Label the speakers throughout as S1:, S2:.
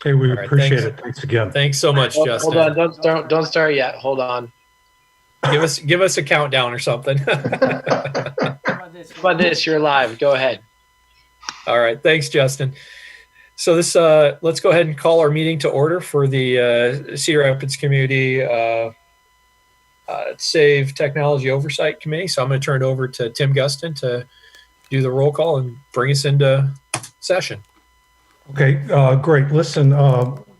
S1: Okay, we
S2: All right,
S1: appreciate
S2: thanks.
S1: it. Thanks again.
S2: Thanks so much, Justin.
S3: Hold on, don't start yet. Hold on.
S2: Give us a countdown or something.
S3: How about this? You're live. Go ahead.
S2: All right, thanks, Justin. So this, let's go ahead and call our meeting to order for the Cedar Rapids Community Save Technology Oversight Committee. So I'm going to turn it over to Tim Guston to do the roll call and bring us into session.
S1: Okay, great. Listen,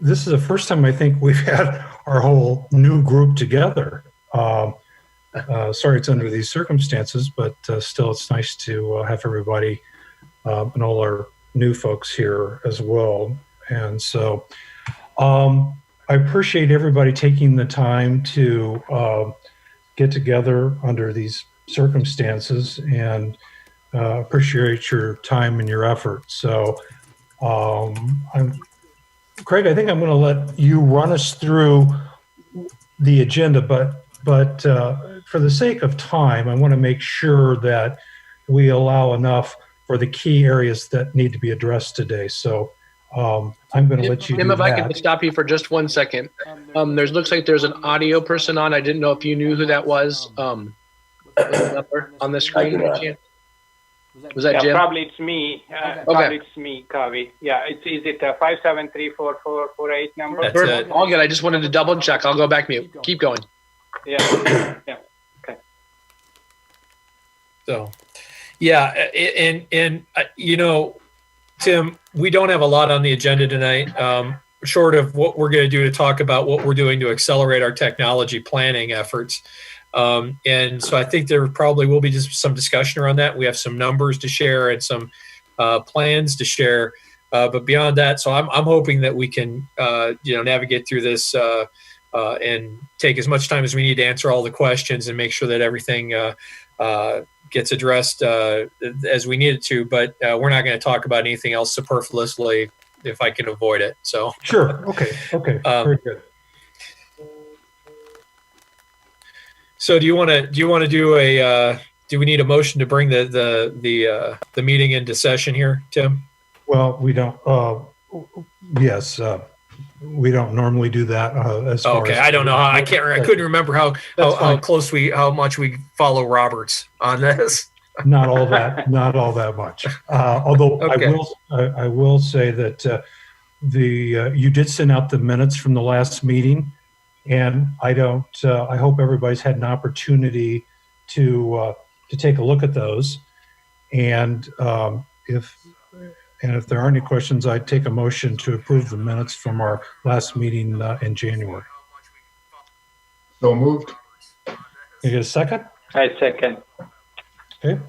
S1: this is the first time I think we've had our whole new group together. Sorry it's under these circumstances, but still it's nice to have everybody and all our new folks here as well. And so I appreciate everybody taking the time to get together under these circumstances, and appreciate your time and your effort. So Craig, I think I'm going to let you run us through the agenda, but for the sake of time, I want to make sure that we allow enough for the key areas that need to be addressed today. So I'm going to let you
S3: Tim,
S1: do
S3: if I
S1: that.
S3: could stop you for just 1 second. Looks like there's an audio person on. I didn't know if you knew who that was. On the screen. Was that Jim?
S4: Probably it's me. Probably it's me, Kavi. Yeah, is it a 5734448 number?
S2: That's it.
S3: All good. I just wanted to double check. I'll go back mute. Keep going.
S4: Yeah. Yeah. Okay.
S2: So, yeah, and you know, Tim, we don't have a lot on the agenda tonight, short of what we're going to do to talk about what we're doing to accelerate our technology planning efforts. And so I think there probably will be just some discussion around that. We have some numbers to share and some plans to share. But beyond that, so I'm hoping that we can, navigate through this and take as much time as we need to answer all the questions and make sure that everything gets addressed as we need it to. But we're not going to talk about anything else superfluously if I can avoid it. So
S1: Sure. Okay. Very good.
S2: So do we need a motion to bring the meeting into session here, Tim?
S1: Well, we don't. Yes, we don't normally do that. As far
S2: Okay,
S1: as,
S2: I don't know. I couldn't remember how much we follow Roberts on this.
S1: Not all that much. Although
S2: Okay.
S1: I will say that you did send out the minutes from the last meeting, and I hope everybody's had an opportunity to take a look at those. And if there are any questions, I'd take a motion to approve the minutes from our last meeting in January.
S5: So moved.
S1: You get a second?
S4: I second.
S1: Okay.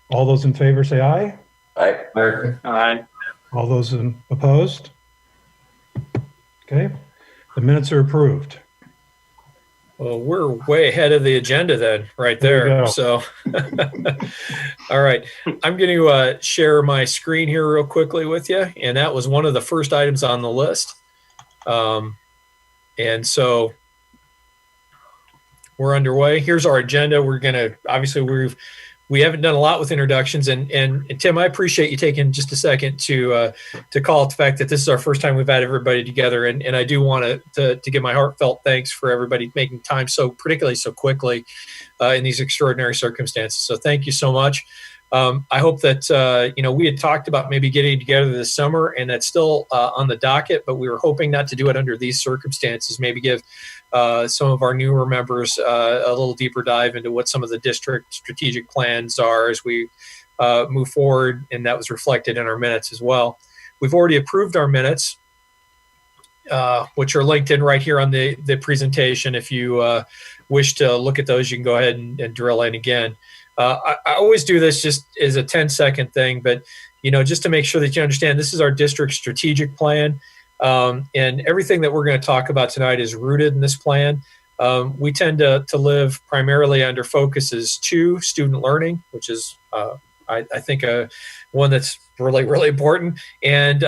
S1: All those in favor say aye.
S5: Aye.
S4: Aye.
S1: All those opposed? Okay. The minutes are approved.
S2: Well, we're way ahead of the agenda then, right
S1: There you
S2: there.
S1: go.
S2: So, all right, I'm going to share my screen here real quickly with you, and that was one of the first items on the list. And so we're underway. Here's our agenda. We're going to obviously we haven't done a lot with introductions, and Tim, I appreciate you taking just a second to call out the fact that this is our first time we've had everybody together, and I do want to give my heartfelt thanks for everybody making time particularly so quickly in these extraordinary circumstances. So thank you so much. I hope that we had talked about maybe getting together this summer, and that's still on the docket, but we were hoping not to do it under these circumstances. Maybe give some of our newer members a little deeper dive into what some of the district strategic plans are as we move forward, and that was reflected in our minutes as well. We've already approved our minutes, which are linked in right here on the presentation. If you wish to look at those, you can go ahead and drill in again. I always do this just as a 10-second thing, but just to make sure that you understand, this is our district strategic plan. And everything that we're going to talk about tonight is rooted in this plan. We tend to live primarily under focuses 2, student learning, which is, I think, one that's really, really important, and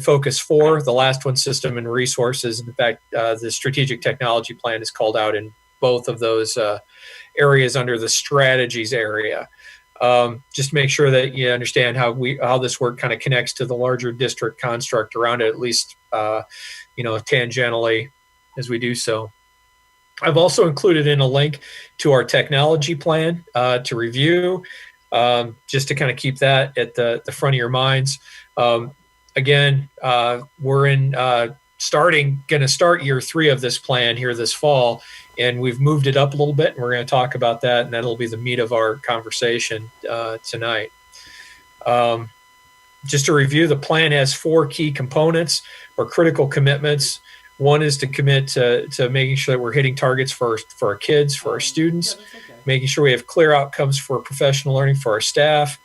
S2: focus 4, the last one, system and resources. In fact, the strategic technology plan is called out in both of those areas under the strategies area. just to make sure that you understand how this work kind of connects to the larger district construct around it, at least tangentially as we do so. I've also included in a link to our technology plan to review, just to kind of keep that at the front of your minds. Again, we're going to start year 3 of this plan here this fall, and we've moved it up a little bit, and we're going to talk about that, and that'll be the meat of our conversation tonight. Just to review, the plan has 4 key components or critical commitments. One is to commit to making sure that we're hitting targets for our kids, for our students, making sure we have clear outcomes for professional learning for our staff,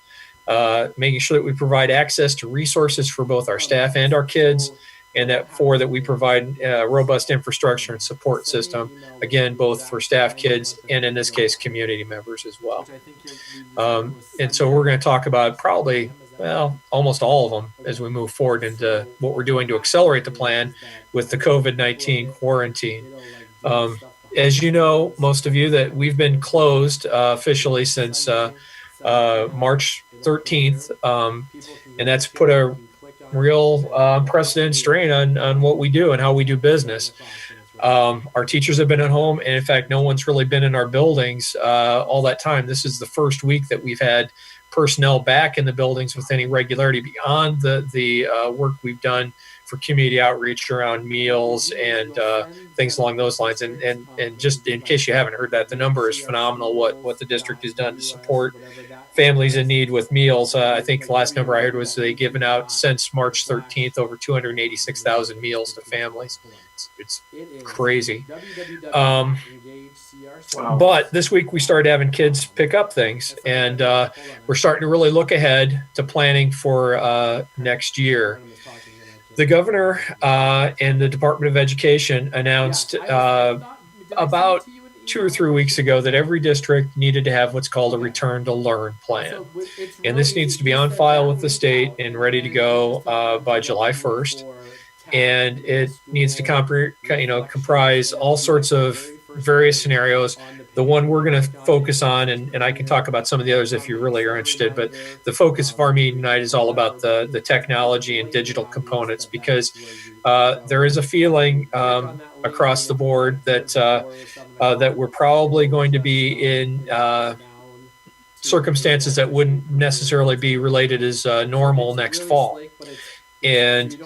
S2: making sure that we provide access to resources for both our staff and our kids, and that we provide a robust infrastructure and support system, again, both for staff, kids, and in this case, community members as well. And so we're going to talk about probably, almost all of them as we move forward into what we're doing to accelerate the plan with the COVID-19 quarantine. As you know, most of you, that we've been closed officially since March 13th, and that's put a real unprecedented strain on what we do and how we do business. Our teachers have been at home, and in fact, no one's really been in our buildings all that time. This is the first week that we've had personnel back in the buildings with any regularity beyond the work we've done for community outreach around meals and things along those lines. And just in case you haven't heard that, the number is phenomenal what the district has done to support families in need with meals. I think the last number I heard was they've given out since March 13th over 286,000 meals to families. It's crazy. But this week we started having kids pick up things, and we're starting to really look ahead to planning for next year. The governor and the Department of Education announced about 2 or 3 weeks ago that every district needed to have what's called a return to learn plan. And this needs to be on file with the state and ready to go by July 1st. And it needs to comprise all sorts of various scenarios. The one we're going to focus on, and I can talk about some of the others if you really are interested, but the focus of our meeting tonight is all about the technology and digital components, because there is a feeling across the board that we're probably going to be in circumstances that wouldn't necessarily be related as normal next fall. And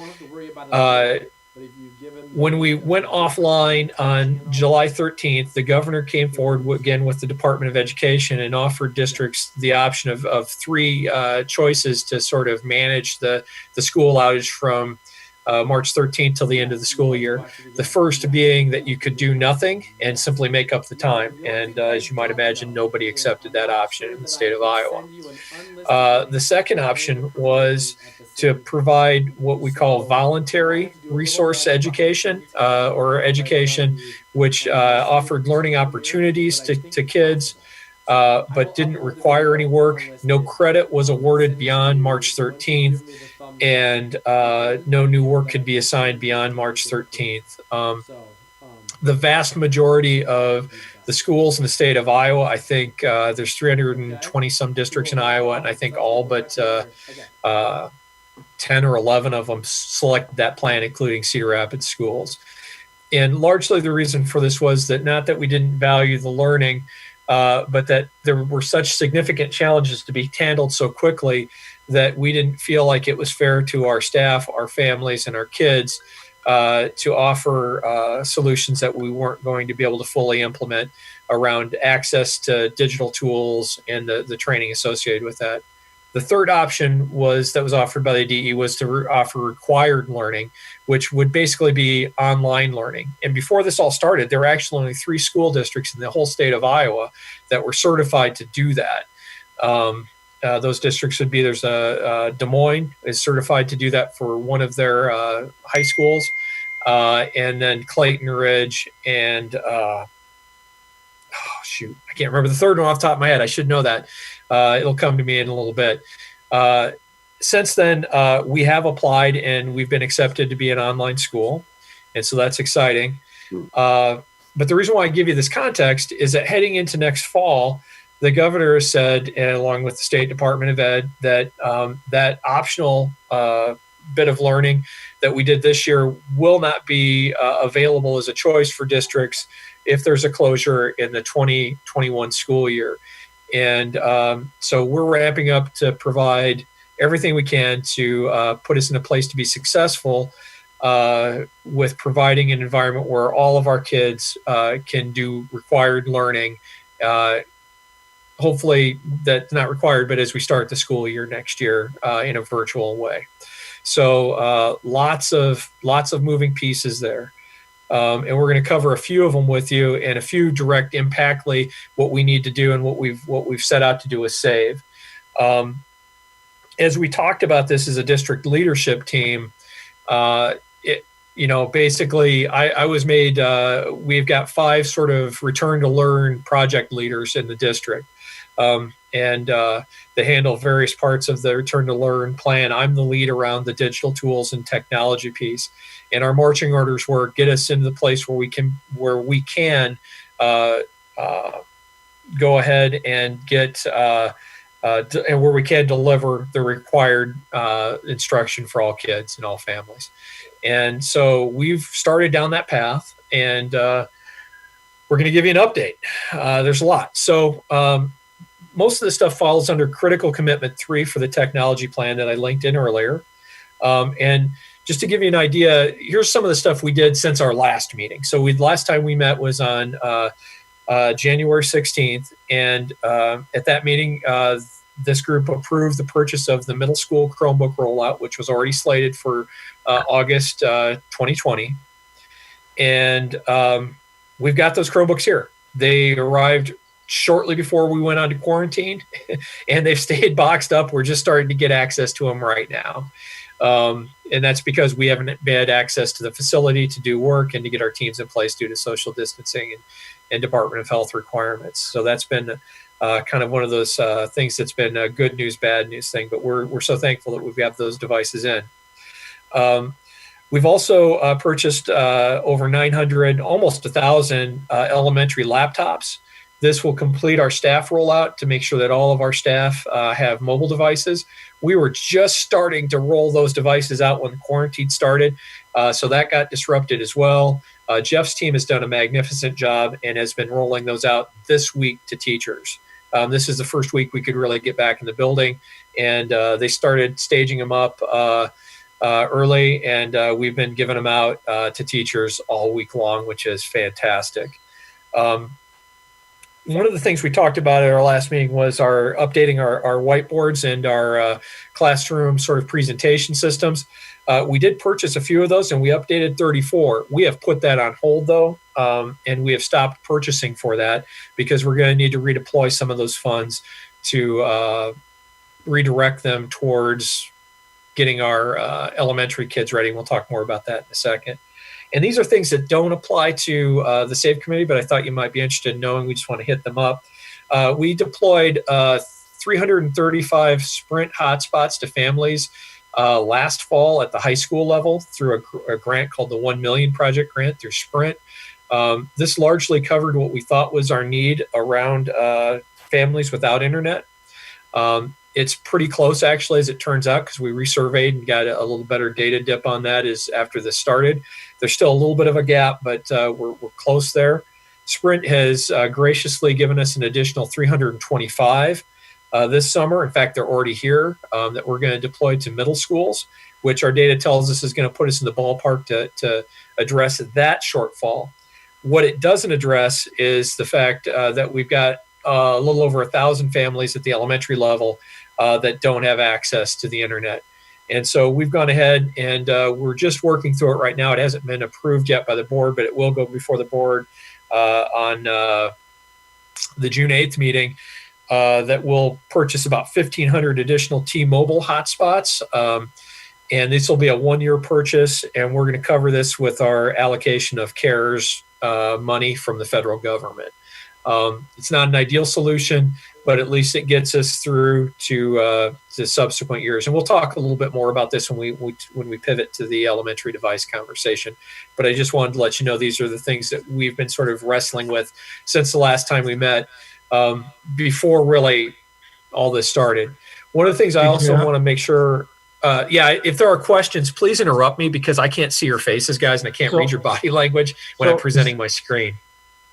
S2: when we went offline on July 13th, the governor came forward again with the Department of Education and offered districts the option of 3 choices to sort of manage the school outage from March 13th till the end of the school year. The first being that you could do nothing and simply make up the time. And as you might imagine, nobody accepted that option in the state of Iowa. The second option was to provide what we call voluntary resource education, or education which offered learning opportunities to kids, but didn't require any work. No credit was awarded beyond March 13th, and no new work could be assigned beyond March 13th. The vast majority of the schools in the state of Iowa, I think there's 320 some districts in Iowa, and I think all but 10 or 11 of them selected that plan, including Cedar Rapids schools. And largely the reason for this was that not that we didn't value the learning, but that there were such significant challenges to be handled so quickly that we didn't feel like it was fair to our staff, our families, and our kids to offer solutions that we weren't going to be able to fully implement around access to digital tools and the training associated with that. The third option that was offered by the DE was to offer required learning, which would basically be online learning. And before this all started, there were actually only 3 school districts in the whole state of Iowa that were certified to do that. Those districts would be, there's Des Moines is certified to do that for one of their high schools, and then Clayton Ridge and I can't remember the third one off the top of my head. I should know that. It'll come to me in a little bit. Since then, we have applied and we've been accepted to be an online school. And so that's exciting. But the reason why I give you this context is that heading into next fall, the governor has said, and along with the State Department of Ed, that that optional bit of learning that we did this year will not be available as a choice for districts if there's a closure in the 2021 school year. And so we're ramping up to provide everything we can to put us in a place to be successful with providing an environment where all of our kids can do required learning. Hopefully that's not required, but as we start the school year next year in a virtual way. So lots of moving pieces there. And we're going to cover a few of them with you, and a few direct impactly what we need to do and what we've set out to do is save. As we talked about this as a district leadership team, basically I was made, we've got 5 sort of return to learn project leaders in the district. And they handle various parts of the return to learn plan. I'm the lead around the digital tools and technology piece. And our marching orders were get us into the place where we can go ahead and get and where we can deliver the required instruction for all kids and all families. And so we've started down that path, and we're going to give you an update. There's a lot. So most of this stuff falls under critical commitment 3 for the technology plan that I linked in earlier. And just to give you an idea, here's some of the stuff we did since our last meeting. So last time we met was on January 16th. And at that meeting, this group approved the purchase of the middle school Chromebook rollout, which was already slated for August 2020. And we've got those Chromebooks here. They arrived shortly before we went on to quarantine, and they've stayed boxed up. We're just starting to get access to them right now. And that's because we haven't had access to the facility to do work and to get our teams in place due to social distancing and Department of Health requirements. So that's been kind of one of those things that's been a good news, bad news thing, but we're so thankful that we've got those devices in. We've also purchased over 900, almost 1,000 elementary laptops. This will complete our staff rollout to make sure that all of our staff have mobile devices. We were just starting to roll those devices out when quarantine started, so that got disrupted as well. Jeff's team has done a magnificent job and has been rolling those out this week to teachers. This is the first week we could really get back in the building, and they started staging them up early, and we've been giving them out to teachers all week long, which is fantastic. One of the things we talked about at our last meeting was updating our whiteboards and our classroom sort of presentation systems. We did purchase a few of those, and we updated 34. We have put that on hold, though, and we have stopped purchasing for that because we're going to need to redeploy some of those funds to redirect them towards getting our elementary kids ready. We'll talk more about that in a second. And these are things that don't apply to the SAVE committee, but I thought you might be interested in knowing. We just want to hit them up. We deployed 335 Sprint hotspots to families last fall at the high school level through a grant called the 1 Million Project Grant through Sprint. This largely covered what we thought was our need around families without internet. It's pretty close, actually, as it turns out, because we resurveyed and got a little better data dip on that as after this started. There's still a little bit of a gap, but we're close there. Sprint has graciously given us an additional 325 this summer. In fact, they're already here that we're going to deploy to middle schools, which our data tells us is going to put us in the ballpark to address that shortfall. What it doesn't address is the fact that we've got a little over 1,000 families at the elementary level that don't have access to the internet. And so we've gone ahead and we're just working through it right now. It hasn't been approved yet by the board, but it will go before the board on the June 8th meeting that will purchase about 1,500 additional T-Mobile hotspots. And this will be a 1-year purchase, and we're going to cover this with our allocation of CARES money from the federal government. It's not an ideal solution, but at least it gets us through to subsequent years. And we'll talk a little bit more about this when we pivot to the elementary device conversation. But I just wanted to let you know these are the things that we've been sort of wrestling with since the last time we met. before really all this started. One of the things I also want to make sure, if there are questions, please interrupt me because I can't see your faces, guys, and I can't read your body language when I'm presenting my screen.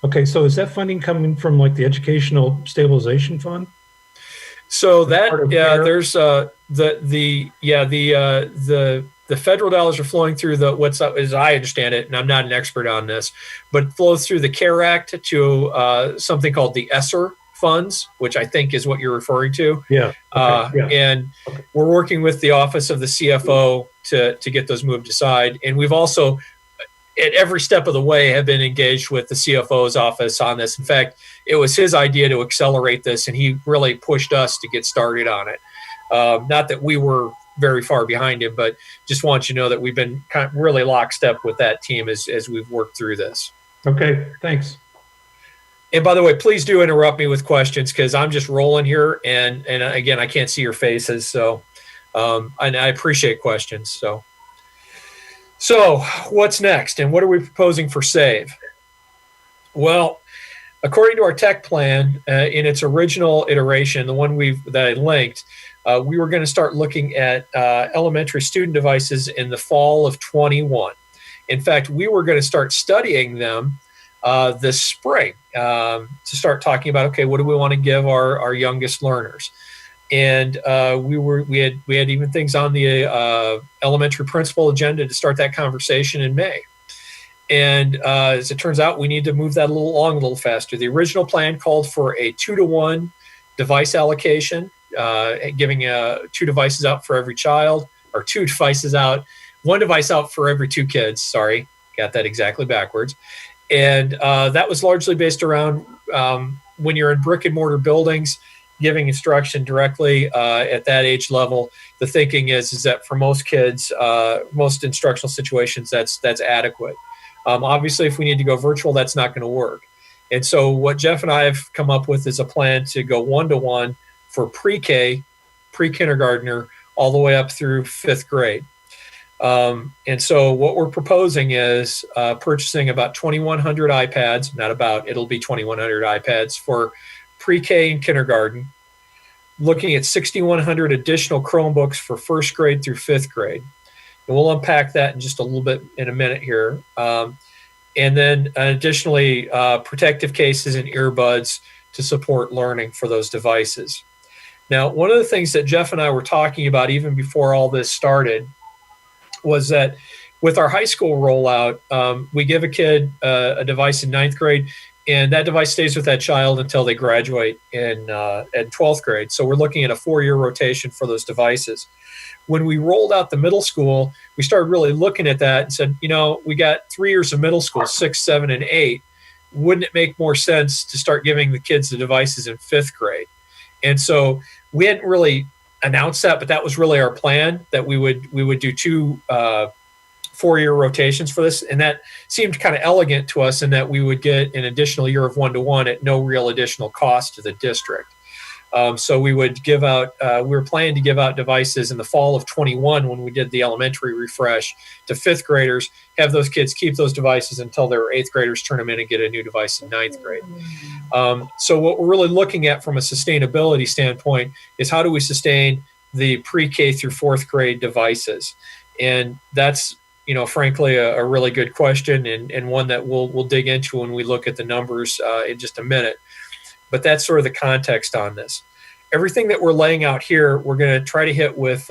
S1: Okay, so is that funding coming from like the Educational Stabilization Fund?
S2: So that there's the federal dollars are flowing through as I understand it, and I'm not an expert on this, but flows through the CARE Act to something called the ESSER funds, which I think is what you're referring to.
S1: Yeah.
S2: And we're working with the Office of the CFO to get those moved aside, and we've also at every step of the way have been engaged with the CFO's office on this. In fact, it was his idea to accelerate this, and he really pushed us to get started on it. Not that we were very far behind him, but just want you to know that we've been kind of really lockstep with that team as we've worked through this.
S1: Okay, thanks.
S2: And by the way, please do interrupt me with questions because I'm just rolling here, and again, I can't see your faces, so and I appreciate questions. So what's next, and what are we proposing for SAVE? Well, according to our tech plan, in its original iteration, the one that I linked, we were going to start looking at elementary student devices in the fall of 21. In fact, we were going to start studying them this spring to start talking about, okay, what do we want to give our youngest learners? And we had even things on the elementary principal agenda to start that conversation in May. And as it turns out, we need to move that along a little faster. The original plan called for a 2-to-1 device allocation, giving 2 devices out for every child, or 2 devices out, 1 device out for every 2 kids. Sorry, got that exactly backwards. And that was largely based around when you're in brick and mortar buildings, giving instruction directly at that age level. The thinking is that for most kids, most instructional situations, that's adequate. Obviously, if we need to go virtual, that's not going to work. And so what Jeff and I have come up with is a plan to go 1-to-1 for pre-K, pre-kindergartner, all the way up through 5th grade. And so what we're proposing is purchasing about 2,100 iPads, not about, it'll be 2,100 iPads for pre-K and kindergarten, looking at 6,100 additional Chromebooks for 1st grade through 5th grade. And we'll unpack that in just a little bit in a minute here. And then additionally, protective cases and earbuds to support learning for those devices. Now, one of the things that Jeff and I were talking about even before all this started was that with our high school rollout, we give a kid a device in 9th grade, and that device stays with that child until they graduate in 12th grade. So we're looking at a 4-year rotation for those devices. When we rolled out the middle school, we started really looking at that and said, we got 3 years of middle school, 6, 7, and 8. Wouldn't it make more sense to start giving the kids the devices in 5th grade? And so we hadn't really announced that, but that was really our plan, that we would do 2 4-year rotations for this. And that seemed kind of elegant to us in that we would get an additional year of 1-to-1 at no real additional cost to the district. So we would give out, we were planning to give out devices in the fall of 21 when we did the elementary refresh to 5th graders, have those kids keep those devices until their 8th graders turn them in and get a new device in 9th grade. So what we're really looking at from a sustainability standpoint is how do we sustain the pre-K through 4th grade devices? And that's, frankly, a really good question and one that we'll dig into when we look at the numbers in just a minute. But that's sort of the context on this. Everything that we're laying out here, we're going to try to hit with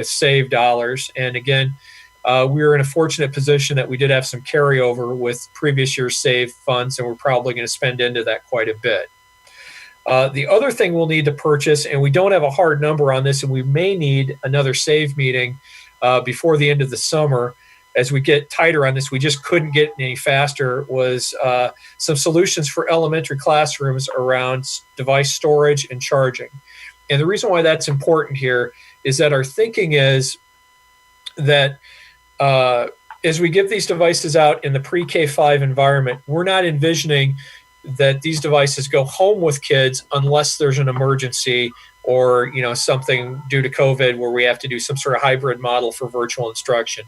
S2: SAVE dollars. And again, we were in a fortunate position that we did have some carryover with previous year's SAVE funds, and we're probably going to spend into that quite a bit. The other thing we'll need to purchase, and we don't have a hard number on this, and we may need another SAVE meeting before the end of the summer, as we get tighter on this, we just couldn't get any faster, was some solutions for elementary classrooms around device storage and charging. And the reason why that's important here is that our thinking is that as we give these devices out in the pre-K-5 environment, we're not envisioning that these devices go home with kids unless there's an emergency or something due to COVID where we have to do some sort of hybrid model for virtual instruction.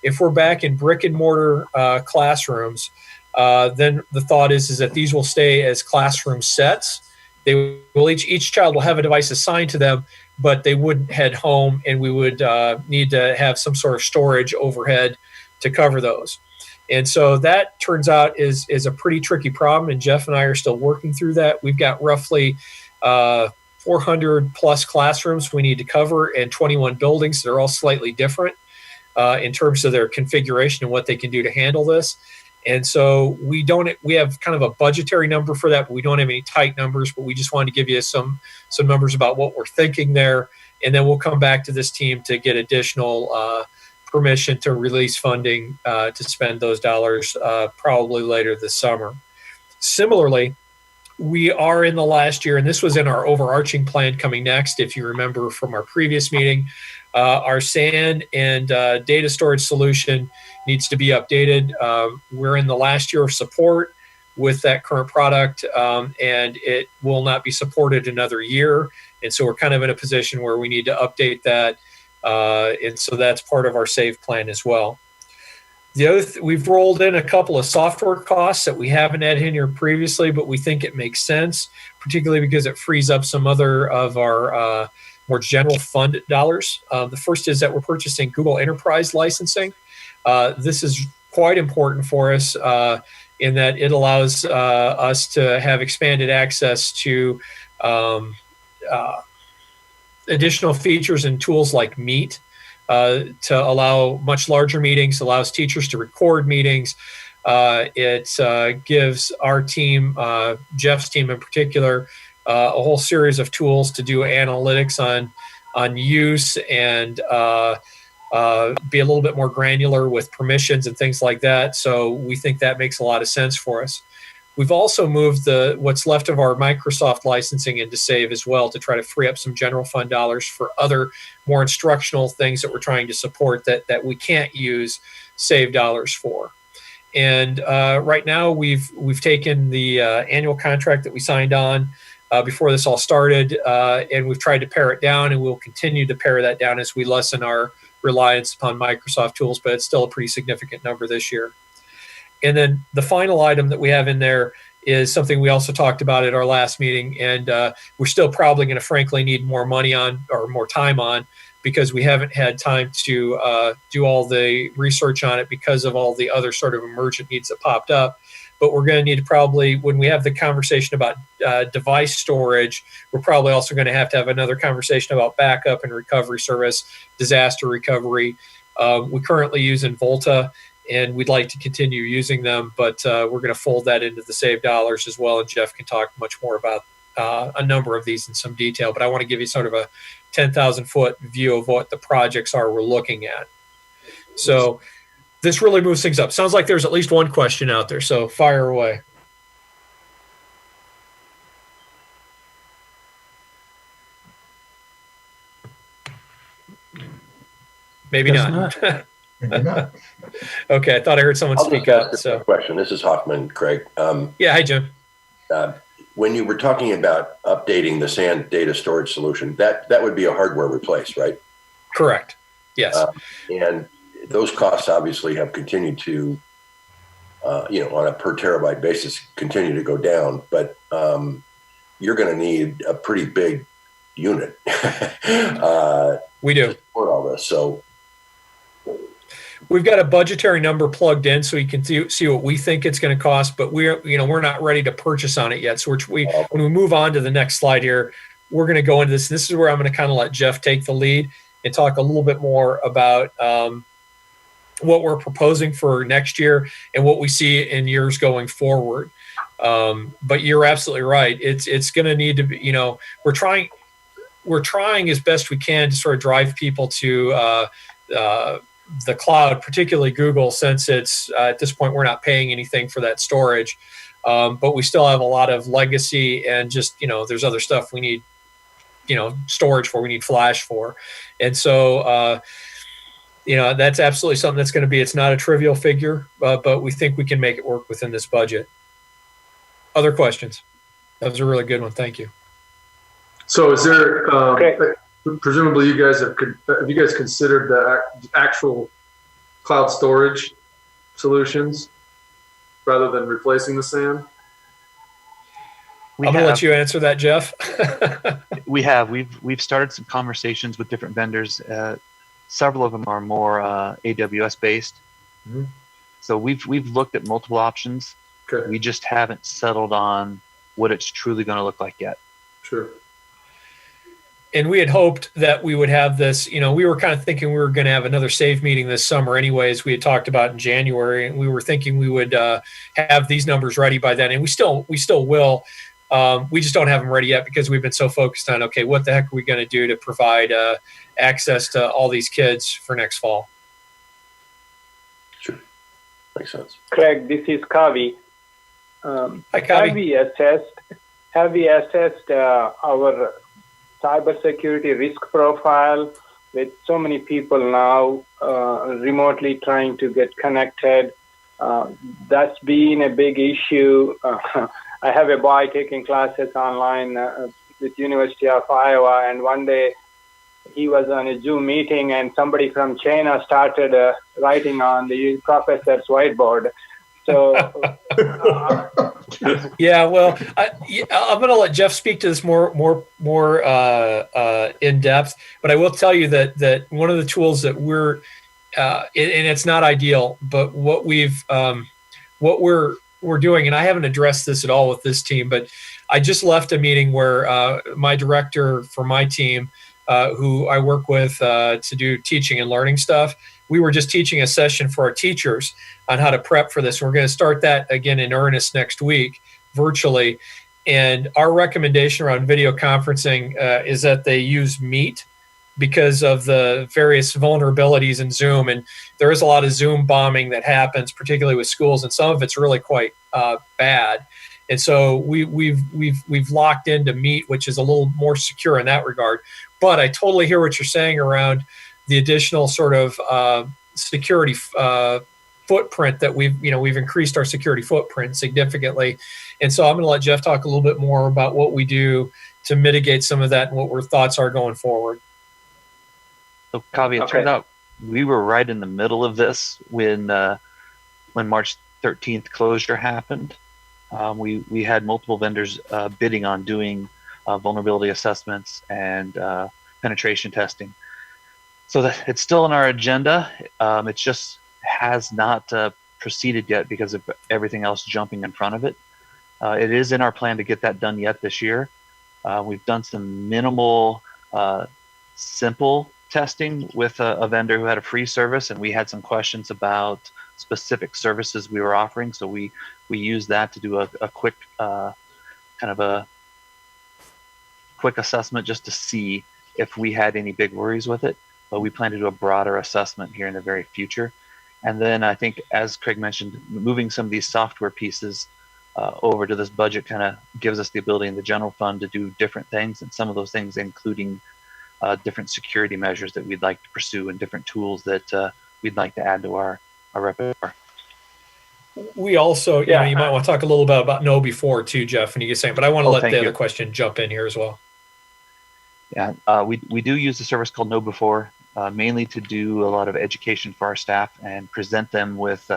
S2: If we're back in brick and mortar classrooms, then the thought is that these will stay as classroom sets each child will have a device assigned to them, but they wouldn't head home, and we would need to have some sort of storage overhead to cover those. And so that turns out is a pretty tricky problem, and Jeff and I are still working through that. We've got roughly 400 plus classrooms we need to cover, and 21 buildings. They're all slightly different in terms of their configuration and what they can do to handle this. And so we have kind of a budgetary number for that, but we don't have any tight numbers, but we just wanted to give you some numbers about what we're thinking there. And then we'll come back to this team to get additional permission to release funding to spend those dollars probably later this summer. Similarly, we are in the last year, and this was in our overarching plan coming next, if you remember from our previous meeting, our SAN and data storage solution needs to be updated. We're in the last year of support with that current product, and it will not be supported another year. And so we're kind of in a position where we need to update that. And so that's part of our SAVE plan as well. The other we've rolled in a couple of software costs that we haven't had in here previously, but we think it makes sense, particularly because it frees up some other of our more general fund dollars. The first is that we're purchasing Google Enterprise licensing. This is quite important for us in that it allows us to have expanded access to additional features and tools like Meet to allow much larger meetings, allows teachers to record meetings. It gives our team, Jeff's team in particular, a whole series of tools to do analytics on use and be a little bit more granular with permissions and things like that. So we think that makes a lot of sense for us. We've also moved what's left of our Microsoft licensing into SAVE as well to try to free up some general fund dollars for other more instructional things that we're trying to support that we can't use SAVE dollars for. And right now we've taken the annual contract that we signed on before this all started, and we've tried to pare it down, and we'll continue to pare that down as we lessen our reliance upon Microsoft tools, but it's still a pretty significant number this year. And then the final item that we have in there is something we also talked about at our last meeting, and we're still probably going to frankly need more money on or more time on because we haven't had time to do all the research on it because of all the other sort of emergent needs that popped up. But we're going to need to probably, when we have the conversation about device storage, we're probably also going to have another conversation about backup and recovery service, disaster recovery. We currently use Volta, and we'd like to continue using them, but we're going to fold that into the SAVE dollars as well, and Jeff can talk much more about a number of these in some detail. But I want to give you sort of a 10,000-foot view of what the projects are we're looking at. So this really moves things up. Sounds like there's at least one question out there, so fire away. Maybe not.
S5: Maybe not.
S2: Okay, I thought I heard someone speak up. So,
S6: question. This is Hoffman, Craig.
S2: yeah, hi, Jim.
S6: When you were talking about updating the SAN data storage solution, that would be a hardware replace, right?
S2: Correct. Yes.
S6: And those costs obviously have continued to, on a per terabyte basis, continue to go down. But you're going to need a pretty big unit.
S2: We do.
S6: To support all this. So
S2: we've got a budgetary number plugged in, so you can see what we think it's going to cost. But we're not ready to purchase on it yet. So when we move on to the next slide here, we're going to go into this. This is where I'm going to kind of let Jeff take the lead and talk a little bit more about what we're proposing for next year and what we see in years going forward. But you're absolutely right. It's going to need to be. We're trying as best we can to sort of drive people to the cloud, particularly Google, since it's at this point we're not paying anything for that storage, but we still have a lot of legacy and just there's other stuff we need storage for, we need flash for, and so that's absolutely something that's going to be. It's not a trivial figure, but we think we can make it work within this budget. Other questions? That was a really good one. Thank you.
S7: So is there? Presumably, you guys have you guys considered the actual cloud storage solutions rather than replacing the SAN?
S2: I'm going to let you answer that, Jeff.
S8: We've started some conversations with different vendors. Several of them are more AWS based.
S7: Mhm.
S8: So we've looked at multiple options.
S7: Okay.
S8: We just haven't settled on what it's truly going to look like yet.
S7: Sure.
S2: And we had hoped that we would have this, we were kind of thinking we were going to have another SAVE meeting this summer anyways. We had talked about in January, and we were thinking we would have these numbers ready by then. And we still will. We just don't have them ready yet because we've been so focused on, okay, what the heck are we going to do to provide access to all these kids for next fall?
S6: Sure. Makes sense.
S4: Craig, this is Kavi.
S2: Hi, Kavi.
S4: Have we assessed our cybersecurity risk profile with so many people now remotely trying to get connected? That's been a big issue. I have a boy taking classes online with University of Iowa, and one day he was on a Zoom meeting and somebody from China started writing on the professor's whiteboard. So,
S2: yeah, well, I'm going to let Jeff speak to this more in depth. But I will tell you that one of the tools that we're, and it's not ideal, but what we're doing, and I haven't addressed this at all with this team, but I just left a meeting where my director for my team, who I work with to do teaching and learning stuff, we were just teaching a session for our teachers on how to prep for this. We're going to start that again in earnest next week, virtually. And our recommendation around video conferencing is that they use Meet because of the various vulnerabilities in Zoom. And there is a lot of Zoom bombing that happens, particularly with schools, and some of it's really quite bad. And so we've locked into Meet, which is a little more secure in that regard. But I totally hear what you're saying around the additional sort of security footprint that we've increased our security footprint significantly. And so I'm going to let Jeff talk a little bit more about what we do to mitigate some of that and what our thoughts are going forward.
S8: So, Kavi, it turned out we were right in the middle of this when March 13th closure happened. We had multiple vendors bidding on doing vulnerability assessments and penetration testing. So that it's still on our agenda. It just has not proceeded yet because of everything else jumping in front of it. It is in our plan to get that done yet this year. We've done some minimal, simple testing with a vendor who had a free service, and we had some questions about specific services we were offering. So we used that to do a quick kind of a quick assessment just to see if we had any big worries with it. But we plan to do a broader assessment here in the very future. And then I think, as Craig mentioned, moving some of these software pieces over to this budget kind of gives us the ability in the general fund to do different things, and some of those things including different security measures that we'd like to pursue and different tools that we'd like to add to our repertoire.
S2: We also, you might want to talk a little bit about Know Before too, Jeff, and you can say, but I want to let the other question jump in here as well.
S8: Yeah, we do use a service called Know Before, mainly to do a lot of education for our staff and present them with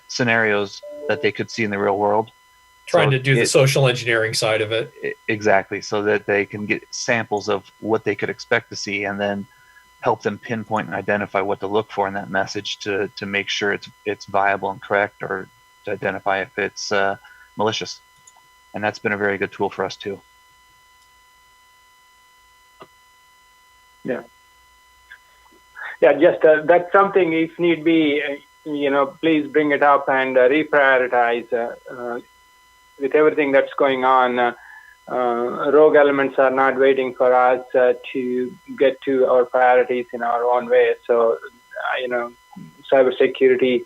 S8: scenarios that they could see in the real world.
S2: Trying to do the social engineering side of it.
S8: Exactly, so that they can get samples of what they could expect to see and then help them pinpoint and identify what to look for in that message to make sure it's viable and correct, or to identify if it's malicious. And that's been a very good tool for us too.
S4: Yeah, just that's something, if need be, please bring it up and reprioritize. With everything that's going on, rogue elements are not waiting for us to get to our priorities in our own way. So, cybersecurity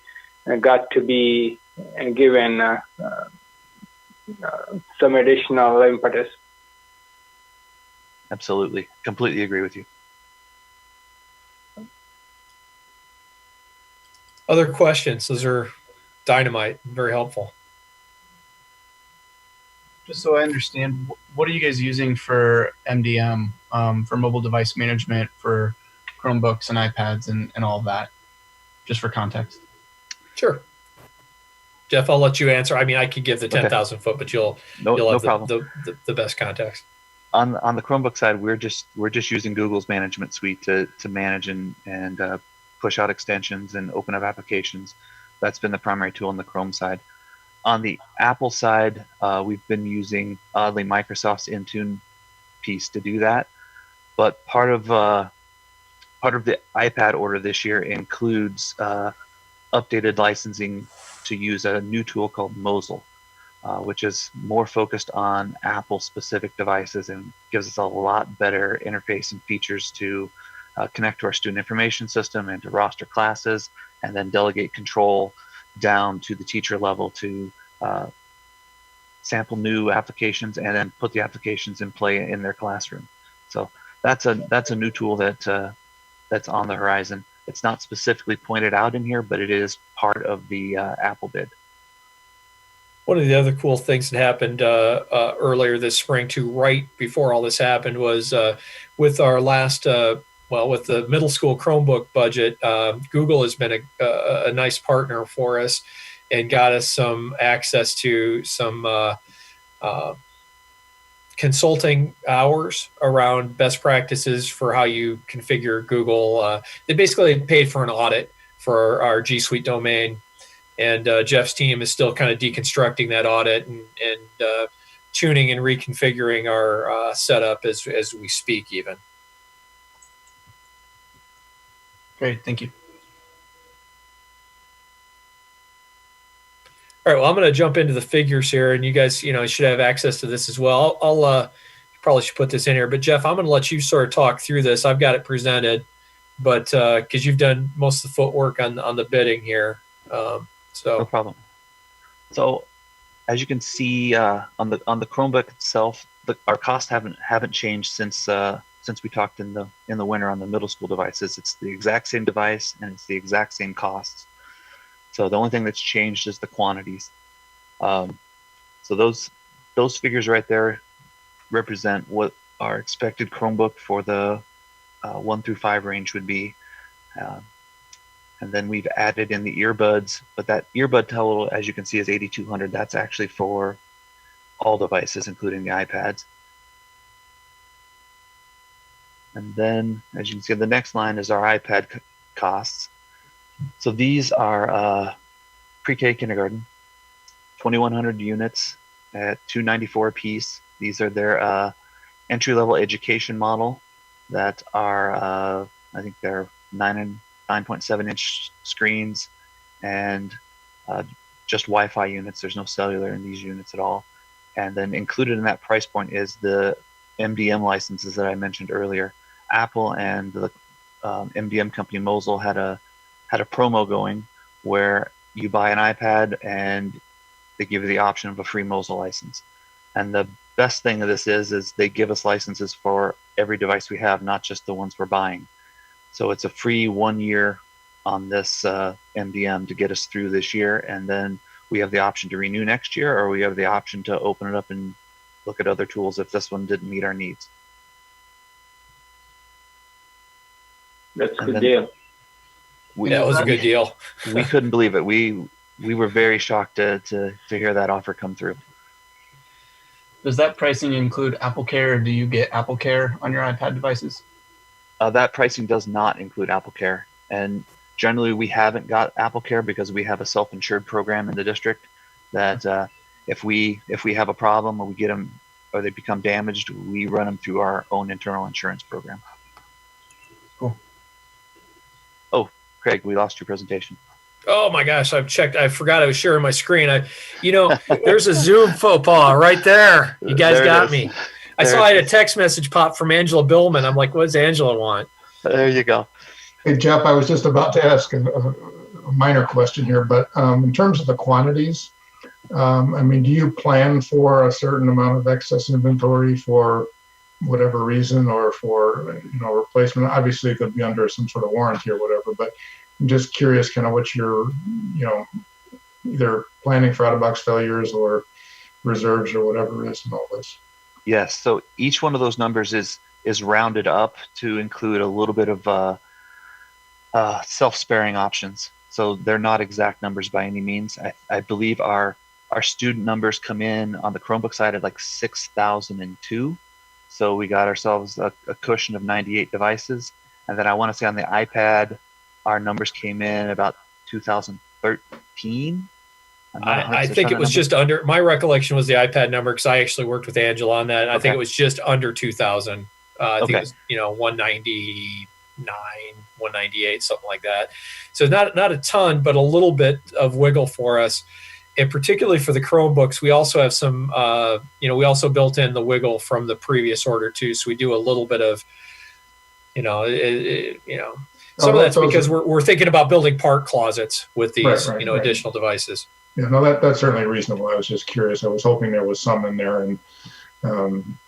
S4: got to be given some additional impetus.
S8: Absolutely. Completely agree with you.
S2: Other questions? Those are dynamite, very helpful.
S9: Just so I understand, what are you guys using for MDM, for mobile device management, for Chromebooks and iPads and all of that, just for context?
S2: Sure. Jeff, I'll let you answer. I mean, I could give the 10,000 foot, but you'll have
S8: problem.
S2: the best context.
S8: On the Chromebook side, we're just using Google's management suite to manage and push out extensions and open up applications. That's been the primary tool on the Chrome side. On the Apple side, we've been using, oddly, Microsoft's Intune piece to do that. But part of the iPad order this year includes updated licensing to use a new tool called Mosel, which is more focused on Apple-specific devices and gives us a lot better interface and features to connect to our student information system and to roster classes, and then delegate control down to the teacher level to sample new applications and then put the applications in play in their classroom. So that's a new tool that's on the horizon. It's not specifically pointed out in here, but it is part of the Apple bid.
S2: One of the other cool things that happened earlier this spring, too, right before all this happened, was with our last, with the middle school Chromebook budget, Google has been a nice partner for us and got us some access to some consulting hours around best practices for how you configure Google. They basically paid for an audit for our G Suite domain. And Jeff's team is still kind of deconstructing that audit and tuning and reconfiguring our setup as we speak even.
S9: Great, thank you.
S2: All right, well, I'm going to jump into the figures here, and you guys, should have access to this as well. I'll probably should put this in here, but Jeff, I'm going to let you sort of talk through this. I've got it presented, but because you've done most of the footwork on the bidding here. So
S8: no problem. So as you can see on the Chromebook itself, our costs haven't changed since we talked in the winter on the middle school devices. It's the exact same device and it's the exact same costs. So the only thing that's changed is the quantities. So those figures right there represent what our expected Chromebook for the 1 through 5 range would be. And then we've added in the earbuds, but that earbud total, as you can see, is $8,200. That's actually for all devices, including the iPads. And then, as you can see, the next line is our iPad costs. So these are pre-K kindergarten, 2,100 units at $294 a piece. These are their entry-level education model that are, I think they're 9.7-inch screens and just Wi-Fi units. There's no cellular in these units at all. And then included in that price point is the MDM licenses that I mentioned earlier. Apple and the MDM company Mosel had a promo going where you buy an iPad and they give you the option of a free Mosel license. And the best thing of this is they give us licenses for every device we have, not just the ones we're buying. So it's a free 1 year on this MDM to get us through this year, and then we have the option to renew next year, or we have the option to open it up and look at other tools if this one didn't meet our needs.
S4: That's a good deal.
S2: That was a good deal.
S8: We couldn't believe it. We were very shocked to hear that offer come through.
S9: Does that pricing include Apple Care, or do you get Apple Care on your iPad devices?
S8: That pricing does not include Apple Care, and generally we haven't got Apple Care because we have a self-insured program in the district that if we have a problem or we get them or they become damaged, we run them through our own internal insurance program.
S9: Cool.
S8: Oh, Craig, we lost your presentation.
S2: Oh my gosh, I've checked. I forgot I was sharing my screen. There's a Zoom faux pas right there. You guys got me. I saw I had a text message pop from Angela Billman. I'm like, what does Angela want?
S8: There you go.
S5: Hey, Jeff, I was just about to ask a minor question here, but in terms of the quantities, do you plan for a certain amount of excess inventory for whatever reason or for replacement? Obviously, it could be under some sort of warranty or whatever, but I'm just curious kind of what you're, either planning for out-of-box failures or reserves or whatever it is in all this.
S8: Yes, so each one of those numbers is rounded up to include a little bit of self-sparing options. So they're not exact numbers by any means. I believe our student numbers come in on the Chromebook side at like 6,002. So we got ourselves a cushion of 98 devices. And then I want to say on the iPad, our numbers came in about 2013.
S2: I think it was just under, my recollection was the iPad number, because I actually worked with Angela on that. And I think it was just under 2,000. I think it was, 199, 198, something like that. So not a ton, but a little bit of wiggle for us. And particularly for the Chromebooks, we also have some, we also built in the wiggle from the previous order too. So we do a little bit of, some of that's because we're thinking about building part closets with these, additional devices.
S5: Yeah, no, that's certainly reasonable. I was just curious. I was hoping there was some in there, and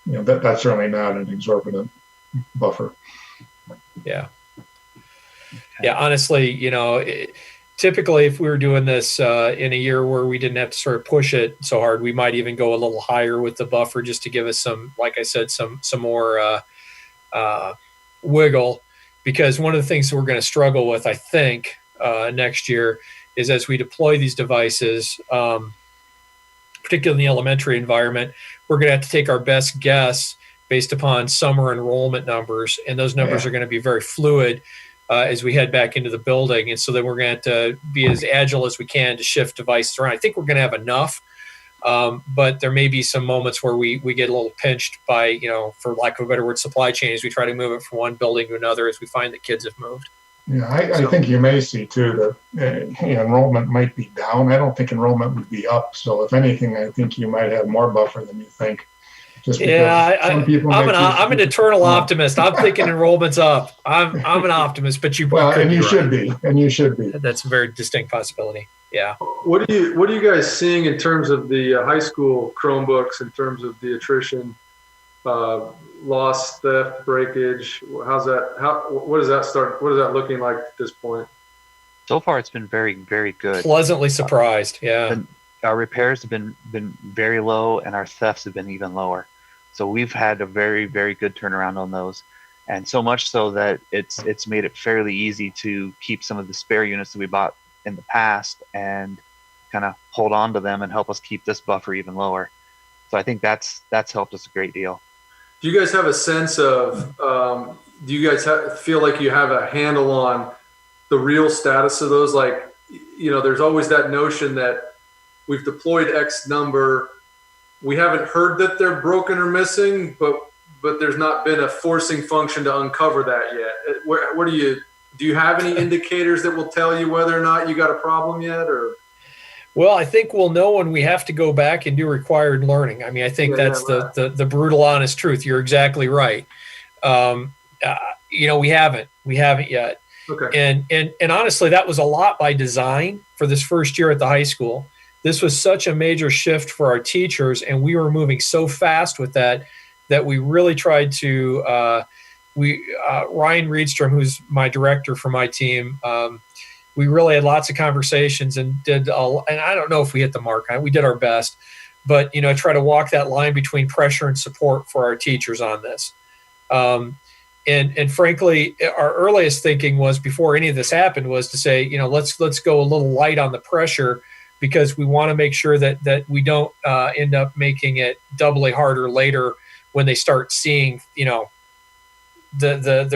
S5: that's certainly not an exorbitant buffer.
S2: Yeah. Yeah, honestly, typically if we were doing this in a year where we didn't have to sort of push it so hard, we might even go a little higher with the buffer just to give us some, like I said, some more wiggle, because one of the things that we're going to struggle with, I think, next year is as we deploy these devices, particularly in the elementary environment, we're going to have to take our best guess based upon summer enrollment numbers, and those numbers are going to be very fluid as we head back into the building. And so then we're going to have to be as agile as we can to shift devices around. I think we're going to have enough, but there may be some moments where we get a little pinched by, for lack of a better word, supply chain, as we try to move it from one building to another as we find that kids have moved.
S5: Yeah, I think you may see too that enrollment might be down. I don't think enrollment would be up. So if anything, I think you might have more buffer than you think. Just
S2: I'm an eternal optimist. I'm thinking enrollment's up. I'm an optimist, but you
S5: should be.
S2: That's a very distinct possibility. Yeah.
S7: What are you guys seeing in terms of the high school Chromebooks, in terms of the attrition, loss, theft, breakage? What is that looking like at this point?
S8: So far, it's been very, very good.
S2: Pleasantly surprised. Yeah.
S8: Our repairs have been very low, and our thefts have been even lower. So we've had a very, very good turnaround on those, and so much so that it's made it fairly easy to keep some of the spare units that we bought in the past and kind of hold on to them and help us keep this buffer even lower. So I think that's helped us a great deal.
S7: Do you guys have a sense of? Do you guys feel like you have a handle on the real status of those? Like, there's always that notion that we've deployed X number. We haven't heard that they're broken or missing, but there's not been a forcing function to uncover that yet. Do you have any indicators that will tell you whether or not you got a problem yet? Or?
S2: Well, I think we'll know when we have to go back and do required learning. I mean, I think that's the brutal, honest truth. You're exactly right. We haven't yet. Okay. And honestly, that was a lot by design for this first year at the high school. This was such a major shift for our teachers, and we were moving so fast with that we really tried to, Ryan Reedstrom, who's my director for my team, we really had lots of conversations and and I don't know if we hit the mark. We did our best, but, try to walk that line between pressure and support for our teachers on this. And frankly, our earliest thinking was, before any of this happened, was to say, let's go a little light on the pressure, because we want to make sure that we don't end up making it doubly harder later when they start seeing, the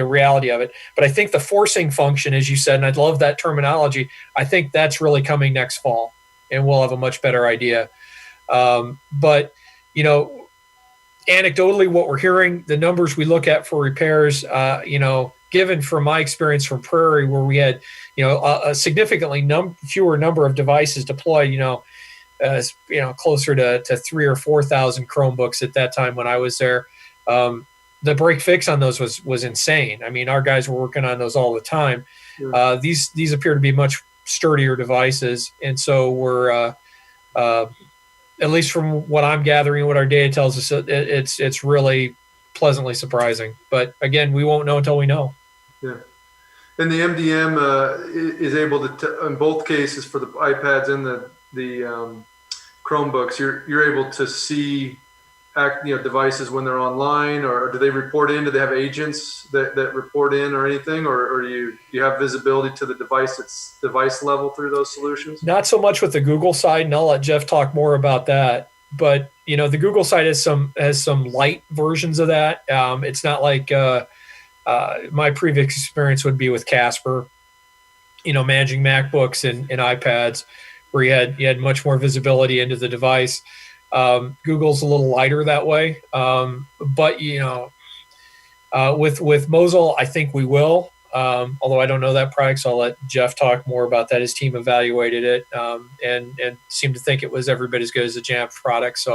S2: reality of it. But I think the forcing function, as you said, and I love that terminology, I think that's really coming next fall, and we'll have a much better idea. But, anecdotally, what we're hearing, the numbers we look at for repairs, given from my experience from Prairie, where we had, a significantly fewer number of devices deployed, closer to 3,000 or 4,000 Chromebooks at that time when I was there. The break fix on those was insane. I mean, our guys were working on those all the time. Sure. These appear to be much sturdier devices, and so we're at least from what I'm gathering, what our data tells us, it's really pleasantly surprising. But again, we won't know until we know.
S7: Yeah. And the MDM is able to, in both cases, for the iPads and the Chromebooks, you're able to see devices when they're online, or do they report in? Do they have agents that report in or anything, or do you have visibility to the device level through those solutions?
S2: Not so much with the Google side, and I'll let Jeff talk more about that. But the Google side has some light versions of that. It's not like my previous experience would be with Casper, managing MacBooks and iPads, where you had much more visibility into the device. Google's a little lighter that way, but with Mosel, I think we will. Although I don't know that product, so I'll let Jeff talk more about that. His team evaluated it and seemed to think it was every bit as good as the Jamf product, so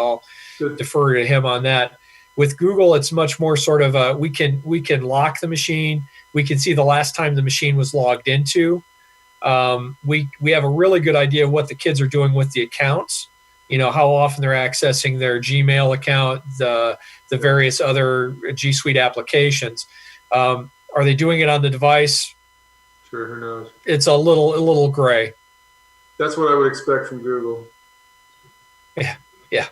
S2: I'll defer to him on that. With Google, it's much more sort of we can lock the machine. We can see the last time the machine was logged into. We have a really good idea of what the kids are doing with the accounts. How often they're accessing their Gmail account, the various other G Suite applications. Are they doing it on the device?
S7: Sure, who knows?
S2: It's a little gray.
S7: That's what I would expect from Google.
S2: Yeah.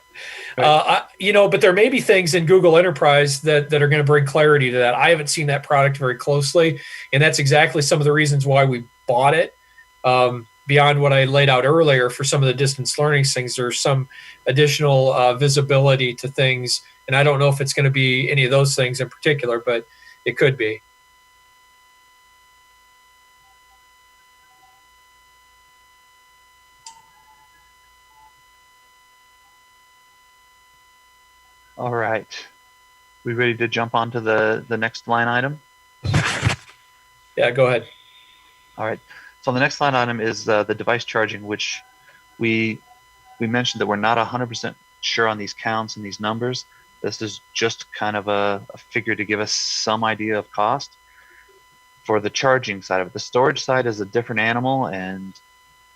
S2: But there may be things in Google Enterprise that are going to bring clarity to that. I haven't seen that product very closely, and that's exactly some of the reasons why we bought it. Beyond what I laid out earlier for some of the distance learning things, there's some additional visibility to things, and I don't know if it's going to be any of those things in particular, but it could be.
S8: All right. We ready to jump on to the next line item?
S2: Yeah, go ahead.
S8: All right. So the next line item is the device charging, which we mentioned that we're not 100% sure on these counts and these numbers. This is just kind of a figure to give us some idea of cost. For the charging side of it, the storage side is a different animal, and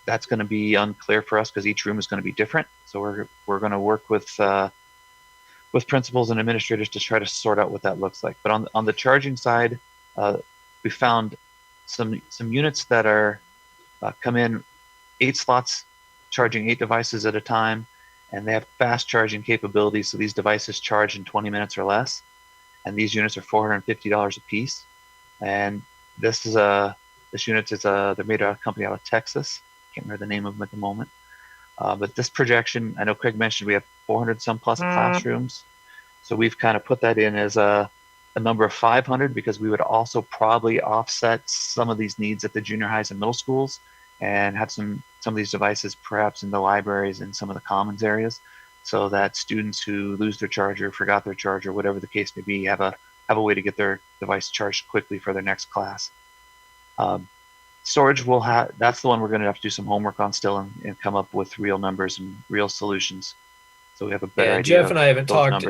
S8: that's going to be unclear for us because each room is going to be different. So we're going to work with principals and administrators to try to sort out what that looks like. But on the charging side, we found some units that are come in 8 slots, charging 8 devices at a time, and they have fast charging capabilities. So these devices charge in 20 minutes or less, and these units are $450 a piece. And this unit is they're made out of a company out of Texas. Can't remember the name of them at the moment. But this projection, I know Craig mentioned we have 400 some plus classrooms, so we've kind of put that in as a number of 500 because we would also probably offset some of these needs at the junior highs and middle schools and have some of these devices perhaps in the libraries and some of the commons areas, so that students who lose their charger, forgot their charger, whatever the case may be, have a way to get their device charged quickly for their next class. Storage that's the one we're going to have to do some homework on still and come up with real numbers and real solutions, so we have a better idea.
S2: Jeff and I haven't talked.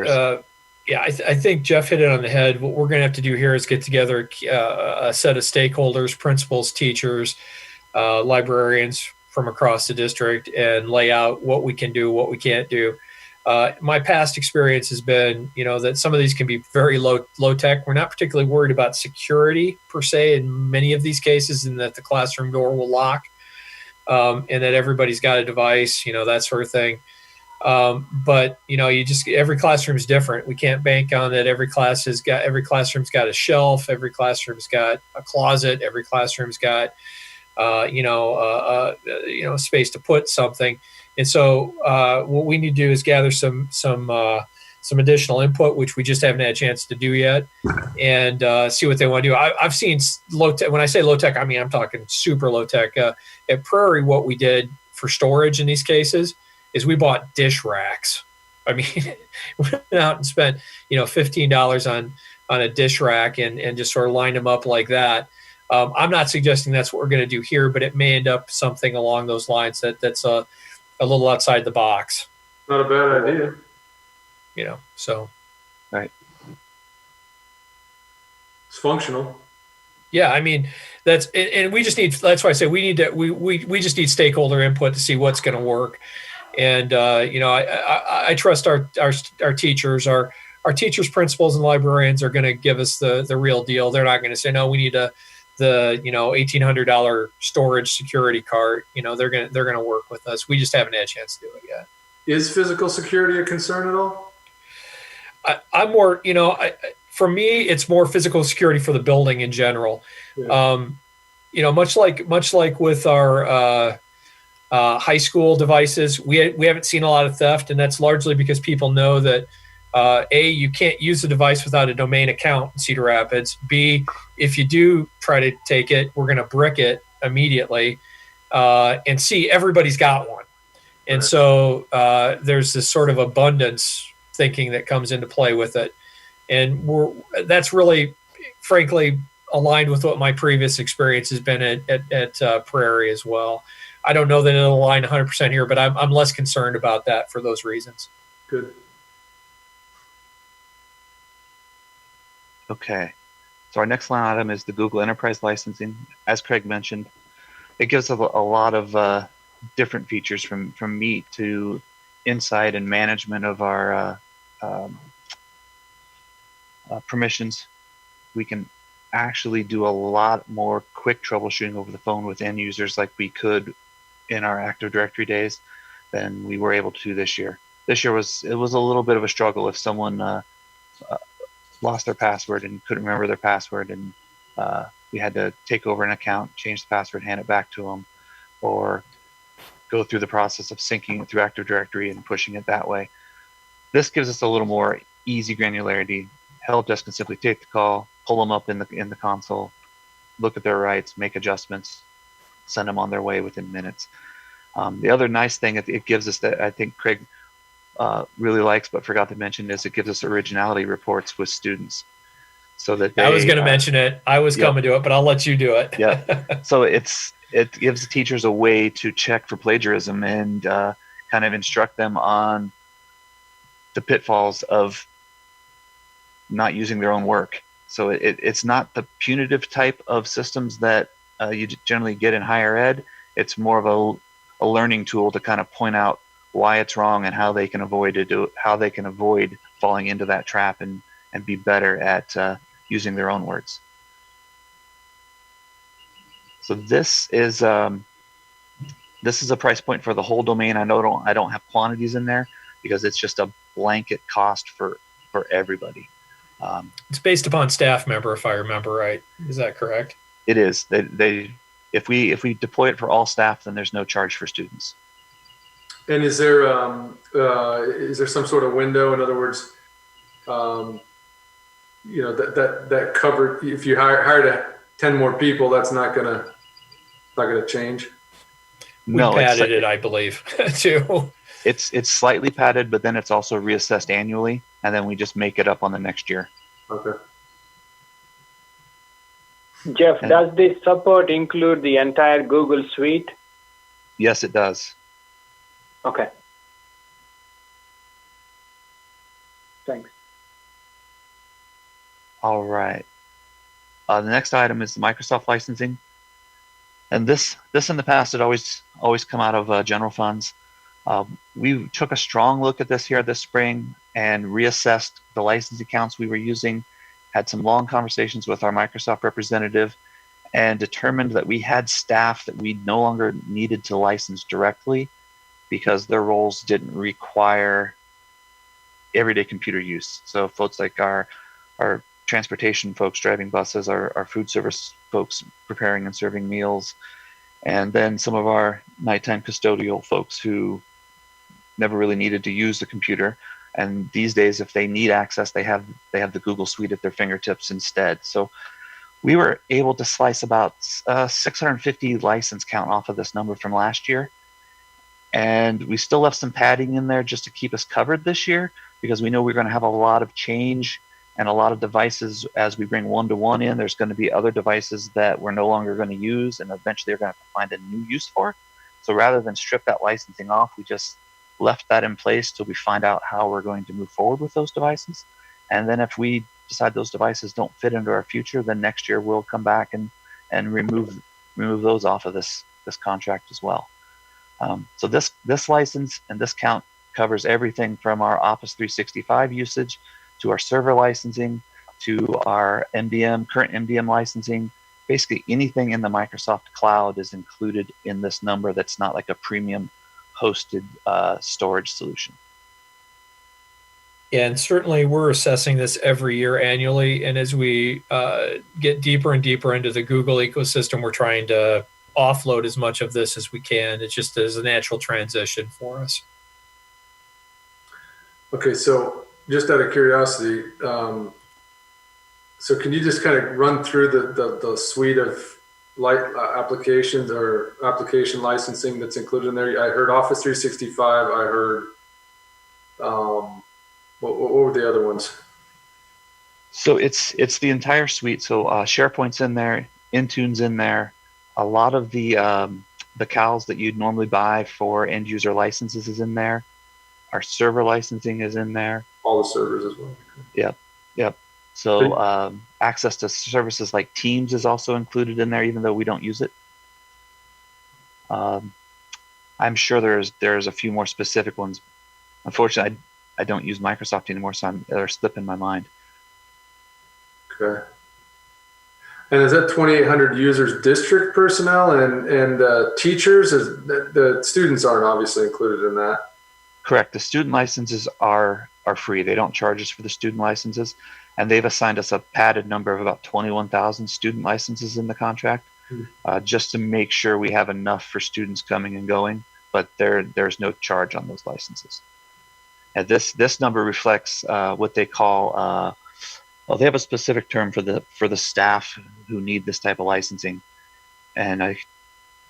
S2: I think Jeff hit it on the head. What we're going to have to do here is get together a set of stakeholders, principals, teachers, librarians from across the district, and lay out what we can do, what we can't do. My past experience has been, that some of these can be very low tech. We're not particularly worried about security per se in many of these cases, and that the classroom door will lock, and that everybody's got a device, that sort of thing. But every classroom is different. We can't bank on that. Every classroom's got a shelf. Every classroom's got a closet. Every classroom's got, space to put something. And so what we need to do is gather some additional input, which we just haven't had a chance to do yet, and see what they want to do. I've seen low tech. When I say low tech, I mean I'm talking super low tech. At Prairie, what we did for storage in these cases is we bought dish racks. I mean, we went out and spent $15 on a dish rack and just sort of lined them up like that. I'm not suggesting that's what we're going to do here, but it may end up something along those lines that's a little outside the box.
S7: Not a bad idea.
S2: So.
S8: Right.
S7: It's functional.
S2: Yeah, I mean that's why I say we just need stakeholder input to see what's going to work. And I trust our teachers, our teachers, principals, and librarians are going to give us the real deal. They're not going to say, no, we need the $1,800 storage security cart. They're going to work with us. We just haven't had a chance to do it yet.
S7: Is physical security a concern at all?
S2: I'm more, for me, it's more physical security for the building in general.
S7: Yeah.
S2: Much like with our high school devices, we haven't seen a lot of theft, and that's largely because people know that you can't use the device without a domain account in Cedar Rapids. B, if you do try to take it, we're going to brick it immediately. And C, everybody's got one. And so there's this sort of abundance thinking that comes into play with it. And that's really, frankly, aligned with what my previous experience has been at Prairie as well. I don't know that it'll align 100% here, but I'm less concerned about that for those reasons.
S7: Good.
S8: Okay. So our next line item is the Google Enterprise licensing. As Craig mentioned, it gives us a lot of different features from Meet to insight and management of our permissions. We can actually do a lot more quick troubleshooting over the phone with end users like we could in our Active Directory days than we were able to do this year. This year was a little bit of a struggle if someone lost their password and couldn't remember their password, and we had to take over an account, change the password, hand it back to them, or go through the process of syncing it through Active Directory and pushing it that way. This gives us a little more easy granularity. Help desk can simply take the call, pull them up in the console, look at their rights, make adjustments, send them on their way within minutes. The other nice thing it gives us that I think Craig really likes but forgot to mention is it gives us originality reports with students. So that
S2: I was going to mention it. I was coming to it, but I'll let you do it.
S8: Yeah. So it gives the teachers a way to check for plagiarism and kind of instruct them on the pitfalls of not using their own work. So it's not the punitive type of systems that you generally get in higher ed. It's more of a learning tool to kind of point out why it's wrong and how they can avoid falling into that trap and be better at using their own words. So this is a price point for the whole domain. I don't have quantities in there because it's just a blanket cost for everybody.
S2: It's based upon staff member, if I remember right. Is that correct?
S8: It is. If we deploy it for all staff, then there's no charge for students.
S7: And is there some sort of window? In other words, that covered. If you hired 10 more people, that's not gonna change.
S2: We padded it, I believe, too.
S8: It's slightly padded, but then it's also reassessed annually, and then we just make it up on the next year.
S7: Okay.
S4: Jeff, does this support include the entire Google suite?
S8: Yes, it does.
S4: Okay. Thanks.
S8: All right. The next item is the Microsoft licensing. And this in the past had always come out of general funds. We took a strong look at this here this spring and reassessed the license accounts we were using, had some long conversations with our Microsoft representative, and determined that we had staff that we no longer needed to license directly because their roles didn't require everyday computer use. So folks like our transportation folks driving buses, our food service folks preparing and serving meals, and then some of our nighttime custodial folks who never really needed to use the computer. And these days, if they need access, they have the Google Suite at their fingertips instead. So we were able to slice about 650 license count off of this number from last year. And we still left some padding in there just to keep us covered this year, because we know we're going to have a lot of change and a lot of devices as we bring one-to-one in. There's going to be other devices that we're no longer going to use, and eventually they're going to have to find a new use for. So rather than strip that licensing off, we just left that in place till we find out how we're going to move forward with those devices. And then if we decide those devices don't fit into our future, then next year we'll come back and remove those off of this contract as well. So this license and this count covers everything from our Office 365 usage to our server licensing to our current MDM licensing. Basically anything in the Microsoft cloud is included in this number that's not like a premium hosted storage solution.
S2: And certainly we're assessing this every year annually. And as we get deeper and deeper into the Google ecosystem, we're trying to offload as much of this as we can. It just is a natural transition for us.
S7: Okay, so just out of curiosity, so can you just kind of run through the suite of applications or application licensing that's included in there? I heard Office 365. I heard, what were the other ones?
S8: So it's the entire suite. So SharePoint's in there, Intune's in there. A lot of the CALs that you'd normally buy for end user licenses is in there. Our server licensing is in there.
S7: All the servers as well.
S8: Yep. So access to services like Teams is also included in there, even though we don't use it. I'm sure there's a few more specific ones. Unfortunately, I don't use Microsoft anymore, so they're slipping my mind.
S7: Okay. And is that 2,800 users district personnel and teachers? The students aren't obviously included in that.
S8: Correct. The student licenses are free. They don't charge us for the student licenses, and they've assigned us a padded number of about 21,000 student licenses in the contract, just to make sure we have enough for students coming and going. But there's no charge on those licenses. And this number reflects what they call. Well, they have a specific term for the staff who need this type of licensing, and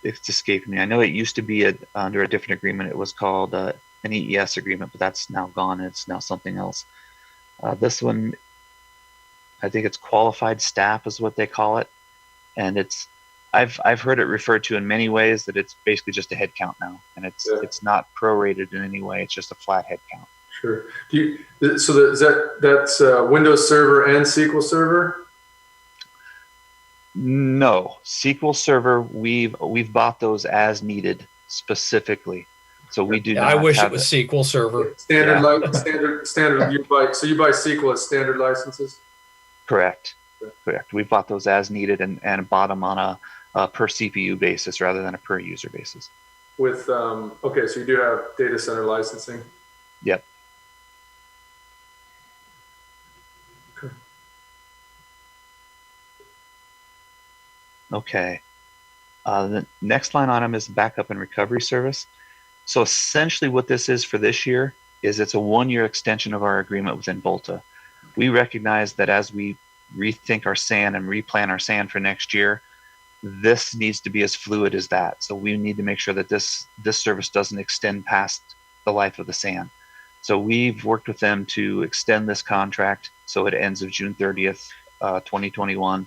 S8: it's escaping me. I know it used to be under a different agreement. It was called an EES agreement, but that's now gone. It's now something else. This one, I think it's qualified staff is what they call it, and I've heard it referred to in many ways that it's basically just a head count now, and it's not prorated in any way. It's just a flat head count.
S7: Sure. That's Windows Server and SQL Server?
S8: No, SQL Server. We've bought those as needed specifically, so we do.
S2: I wish it was SQL Server.
S7: Standard. You buy SQL as standard licenses.
S8: Correct. We bought those as needed and bought them on a per CPU basis rather than a per user basis.
S7: With okay, so you do have data center licensing.
S8: Yep. Okay. The next line item is backup and recovery service. So essentially what this is for this year is it's a 1-year extension of our agreement with Involta. We recognize that as we rethink our SAN and replan our SAN for next year, this needs to be as fluid as that. So we need to make sure that this service doesn't extend past the life of the SAN. So we've worked with them to extend this contract so it ends of June 30th, 2021.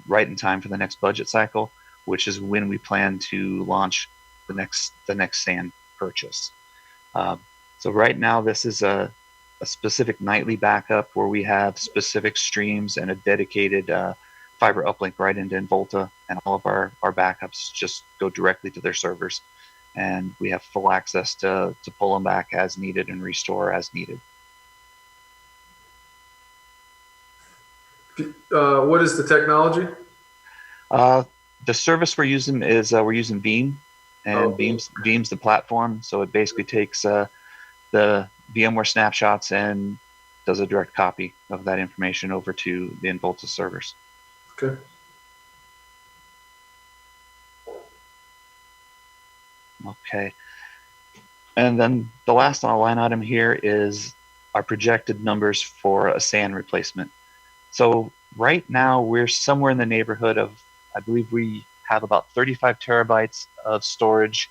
S8: Right in time for the next budget cycle, which is when we plan to launch the next SAN purchase. So right now, this is a specific nightly backup where we have specific streams and a dedicated fiber uplink right into Involta, and all of our backups just go directly to their servers, and we have full access to pull them back as needed and restore as needed.
S7: What is the technology?
S8: The service we're using is we're using Veeam, and Veeam's the platform. So it basically takes the VMware snapshots and does a direct copy of that information over to the Involta servers.
S7: Okay.
S8: Okay. And then the last line item here is our projected numbers for a SAN replacement. So right now we're somewhere in the neighborhood of, I believe we have about 35 terabytes of storage,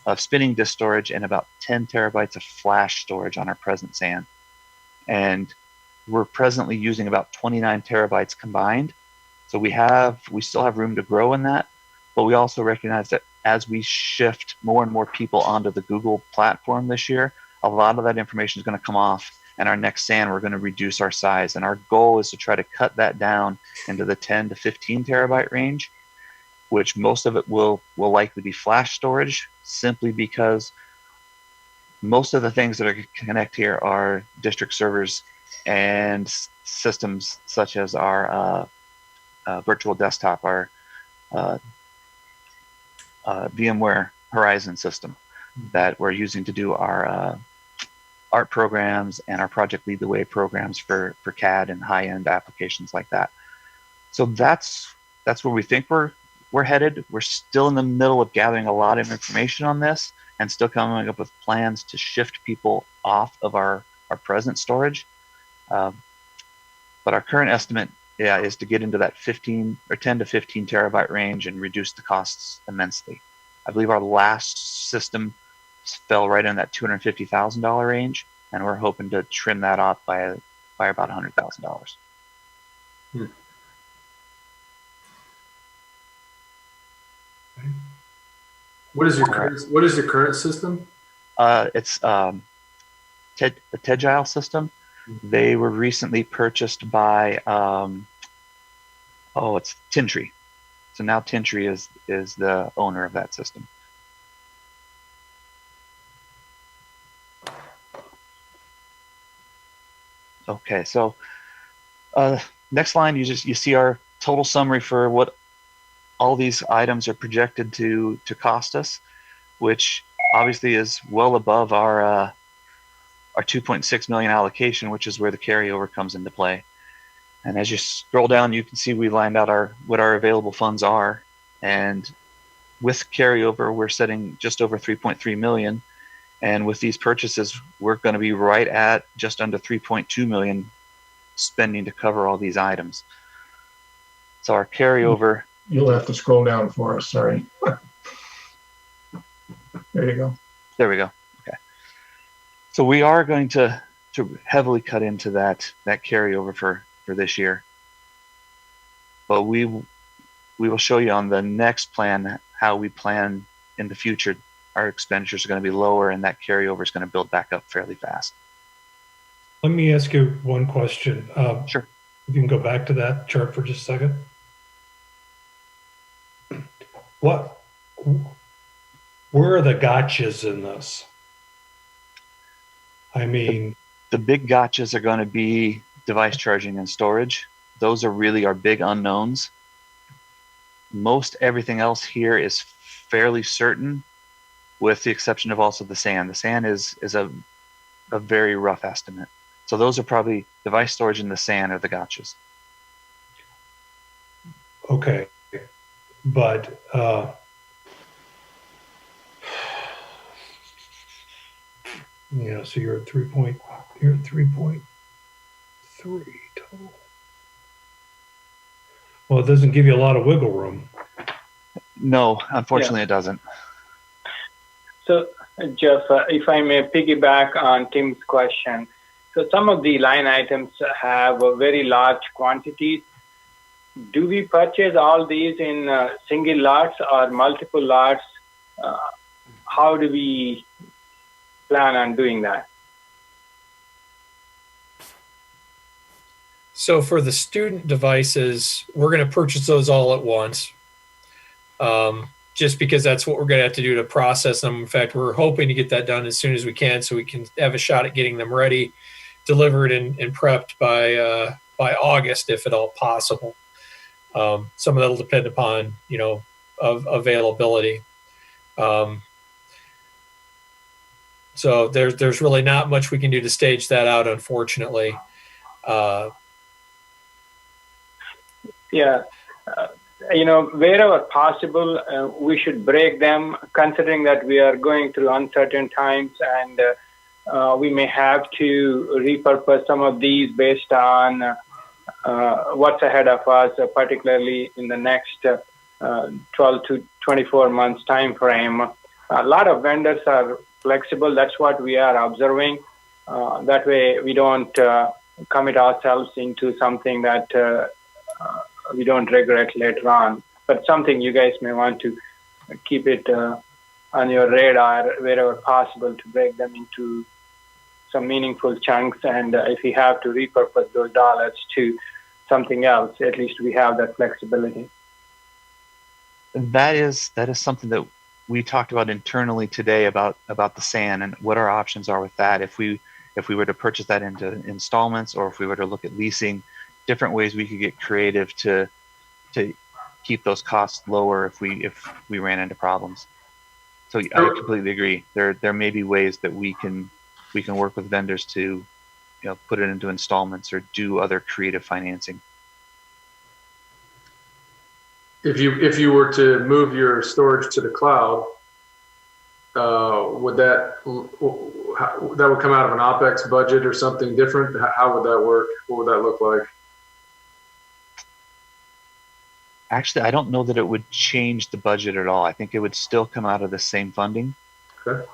S8: of spinning disk storage, and about 10 terabytes of flash storage on our present SAN. And we're presently using about 29 terabytes combined. So we still have room to grow in that, but we also recognize that as we shift more and more people onto the Google platform this year, a lot of that information is going to come off. And our next SAN, we're going to reduce our size. And our goal is to try to cut that down into the 10 to 15 terabyte range, which most of it will likely be flash storage, simply because most of the things that are going to connect here are district servers and systems such as our virtual desktop, our VMware Horizon system that we're using to do our art programs and our Project Lead the Way programs for CAD and high-end applications like that. So that's where we think we're headed. We're still in the middle of gathering a lot of information on this and still coming up with plans to shift people off of our present storage. But our current estimate, is to get into that 10 to 15 terabyte range and reduce the costs immensely. I believe our last system fell right in that $250,000 range, and we're hoping to trim that off by about $100,000.
S7: What is your current system?
S8: It's a Tegile system. They were recently purchased by it's Tintree. So now Tintree is the owner of that system. Okay, so next line, you see our total summary for what all these items are projected to cost us, which obviously is well above our 2.6 million allocation, which is where the carryover comes into play. And as you scroll down, you can see we lined out what our available funds are, and with carryover, we're setting just over 3.3 million. And with these purchases, we're going to be right at just under 3.2 million spending to cover all these items. So our carryover.
S5: You'll have to scroll down for us. Sorry. There you go.
S8: There we go. Okay. So we are going to heavily cut into that carryover for this year. But we will show you on the next plan how we plan in the future. Our expenditures are going to be lower, and that carryover is going to build back up fairly fast.
S1: Let me ask you one question.
S8: Sure.
S1: If you can go back to that chart for just a second. Where are the gotchas in this? I mean,
S8: the big gotchas are going to be device charging and storage. Those are really our big unknowns. Most everything else here is fairly certain, with the exception of also the SAN. The SAN is a very rough estimate. So those are probably device storage and the SAN are the gotchas.
S1: Okay, but so you're at 3.3 total. Well, it doesn't give you a lot of wiggle room.
S8: No, unfortunately, It doesn't.
S4: So, Jeff, if I may piggyback on Tim's question, so some of the line items have a very large quantities. Do we purchase all these in single lots or multiple lots? How do we plan on doing that?
S2: So for the student devices, we're going to purchase those all at once, just because that's what we're going to have to do to process them. In fact, we're hoping to get that done as soon as we can, so we can have a shot at getting them ready, delivered, and prepped by August, if at all possible. Some of that will depend upon availability. So there's really not much we can do to stage that out, unfortunately.
S4: Wherever possible, we should break them, considering that we are going through uncertain times, and we may have to repurpose some of these based on what's ahead of us, particularly in the next 12 to 24 months time frame. A lot of vendors are flexible. That's what we are observing. That way we don't commit ourselves into something that we don't regret later on. But something you guys may want to keep it on your radar wherever possible, to break them into some meaningful chunks. And if we have to repurpose those dollars to something else, at least we have that flexibility.
S8: That is something that we talked about internally today about the SAN and what our options are with that. If we were to purchase that into installments, or if we were to look at leasing, different ways we could get creative to keep those costs lower if we ran into problems. So I completely agree. There may be ways that we can we can work with vendors to, put it into installments or do other creative financing.
S7: If you were to move your storage to the cloud, would that would come out of an OpEx budget or something different? How would that work? What would that look like?
S8: Actually, I don't know that it would change the budget at all. I think it would still come out of the same funding.
S7: Okay.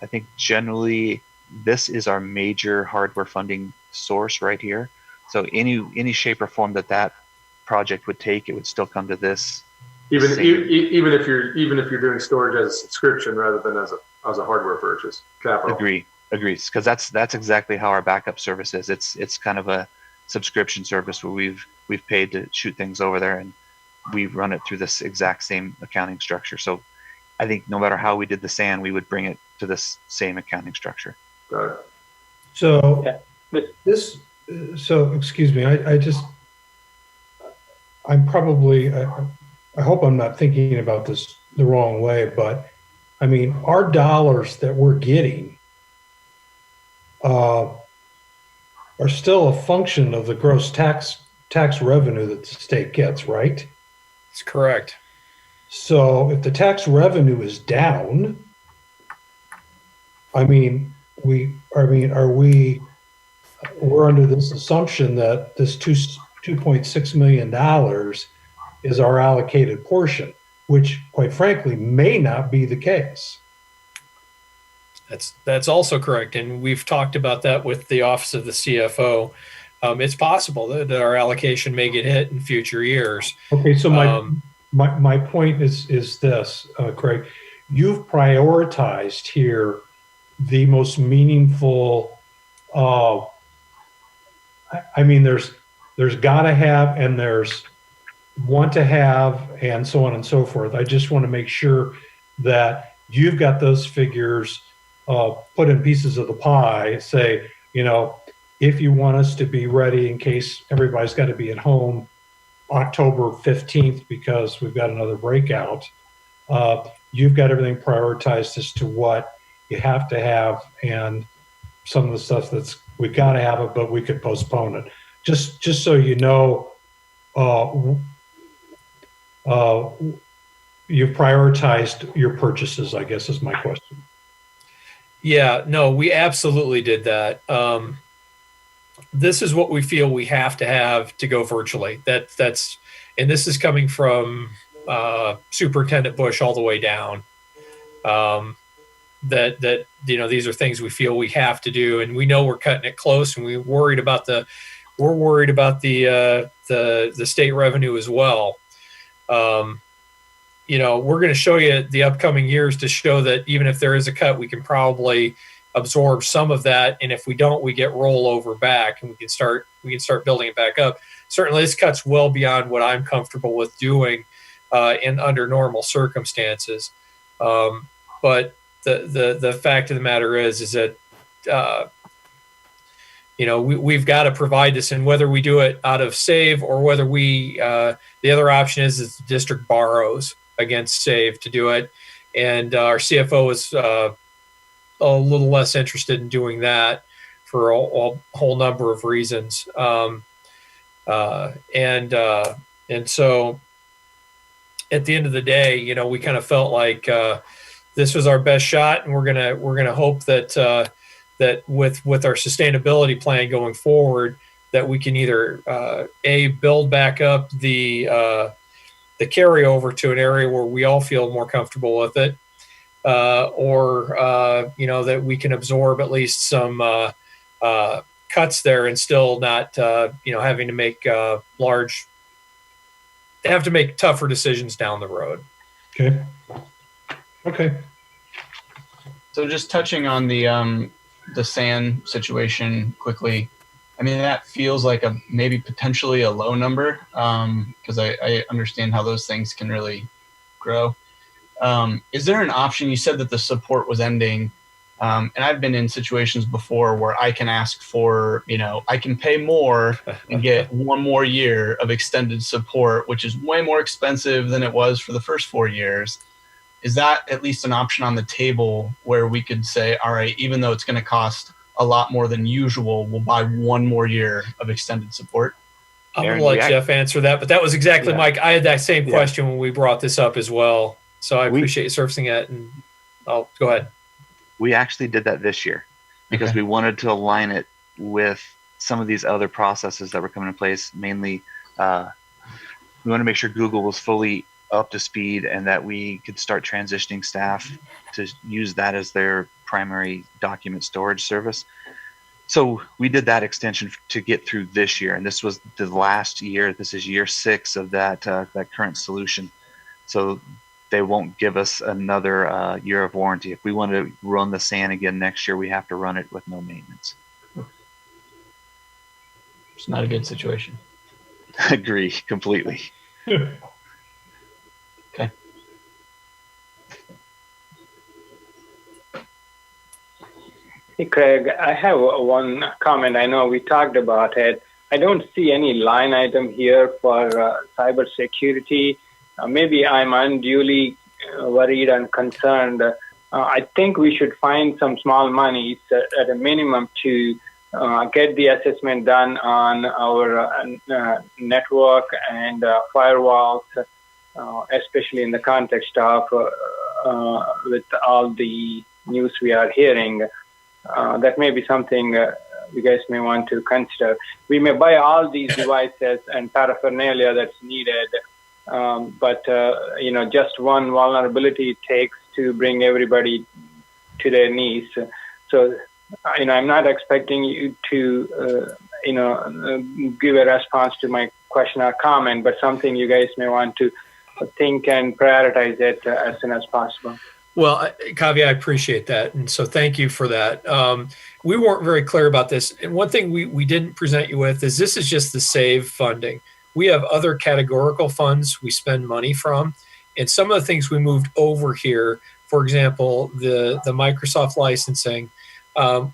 S8: I think generally this is our major hardware funding source right here. So any shape or form that project would take, it would still come to this.
S7: Even if you're doing storage as a subscription rather than as a hardware purchase, capital.
S8: Agrees, because that's exactly how our backup service is. It's kind of a subscription service where we've paid to shoot things over there, and we run it through this exact same accounting structure. So I think no matter how we did the SAN, we would bring it to this same accounting structure.
S7: Got it.
S1: So excuse me, I hope I'm not thinking about this the wrong way, but I mean, our dollars that we're getting are still a function of the gross tax revenue that the state gets, right?
S2: That's correct.
S1: So if the tax revenue is down, we're under this assumption that this $2.6 million is our allocated portion, which quite frankly may not be the case.
S2: That's also correct. And we've talked about that with the Office of the CFO. It's possible that our allocation may get hit in future years.
S1: Okay, so my point is this, Craig, you've prioritized here the most meaningful, there's gotta have and there's want to have and so on and so forth. I just want to make sure that you've got those figures put in pieces of the pie, say, if you want us to be ready in case everybody's got to be at home October 15th because we've got another breakout, you've got everything prioritized as to what you have to have and some of the stuff that's we got to have it, but we could postpone it. Just so you know, you've prioritized your purchases, I guess is my question.
S2: Yeah, no, we absolutely did that. This is what we feel we have to go virtually. And this is coming from Superintendent Bush all the way down. These are things we feel we have to do, and we know we're cutting it close, and we're worried about the state revenue as well. We're going to show you the upcoming years to show that even if there is a cut, we can probably absorb some of that. And if we don't, we get rollover back and we can start building it back up. Certainly this cut's well beyond what I'm comfortable with doing under normal circumstances. But the fact of the matter is that, we've got to provide this, and whether we do it out of SAVE or whether the other option is the district borrows against SAVE to do it. And our CFO is a little less interested in doing that for a whole number of reasons. And so at the end of the day, we kind of felt like this was our best shot, and we're gonna hope that with our sustainability plan going forward, that we can either build back up the carryover to an area where we all feel more comfortable with it, or that we can absorb at least some cuts there and still not having to make tougher decisions down the road.
S1: Okay.
S9: So just touching on the SAN situation quickly, that feels like maybe potentially a low number, because I understand how those things can really grow. Is there an option? You said that the support was ending, and I've been in situations before where I can ask for, I can pay more and get one more year of extended support, which is way more expensive than it was for the first 4 years. is that at least an option on the table where we could say, all right, even though it's going to cost a lot more than usual, we'll buy one more year of extended support?
S2: I'm going to let Jeff answer that, but that was exactly, Mike. I had that same question when we brought this up as well. So I appreciate you surfacing it, and I'll go ahead.
S8: We actually did that this year because we wanted to align it with some of these other processes that were coming in place. Mainly, we want to make sure Google was fully up to speed and that we could start transitioning staff to use that as their primary document storage service. So we did that extension to get through this year, and this was the last year. This is year 6 of that that current solution. So they won't give us another year of warranty. If we want to run the SAN again next year, we have to run it with no maintenance.
S9: It's not a good situation.
S8: Agree completely.
S9: Okay.
S4: Hey, Craig, I have one comment. I know we talked about it. I don't see any line item here for cybersecurity. Maybe I'm unduly worried and concerned. I think we should find some small monies at a minimum to get the assessment done on our network and firewalls, especially in the context of with all the news we are hearing. That may be something you guys may want to consider. We may buy all these devices and paraphernalia that's needed, but just one vulnerability it takes to bring everybody to their knees. So, I'm not expecting you to, give a response to my question or comment, but something you guys may want to think and prioritize it as soon as possible.
S2: Well, Kavi, I appreciate that. And so thank you for that. We weren't very clear about this. And one thing we didn't present you with is this is just the SAVE funding. We have other categorical funds we spend money from. And some of the things we moved over here, for example, the Microsoft licensing,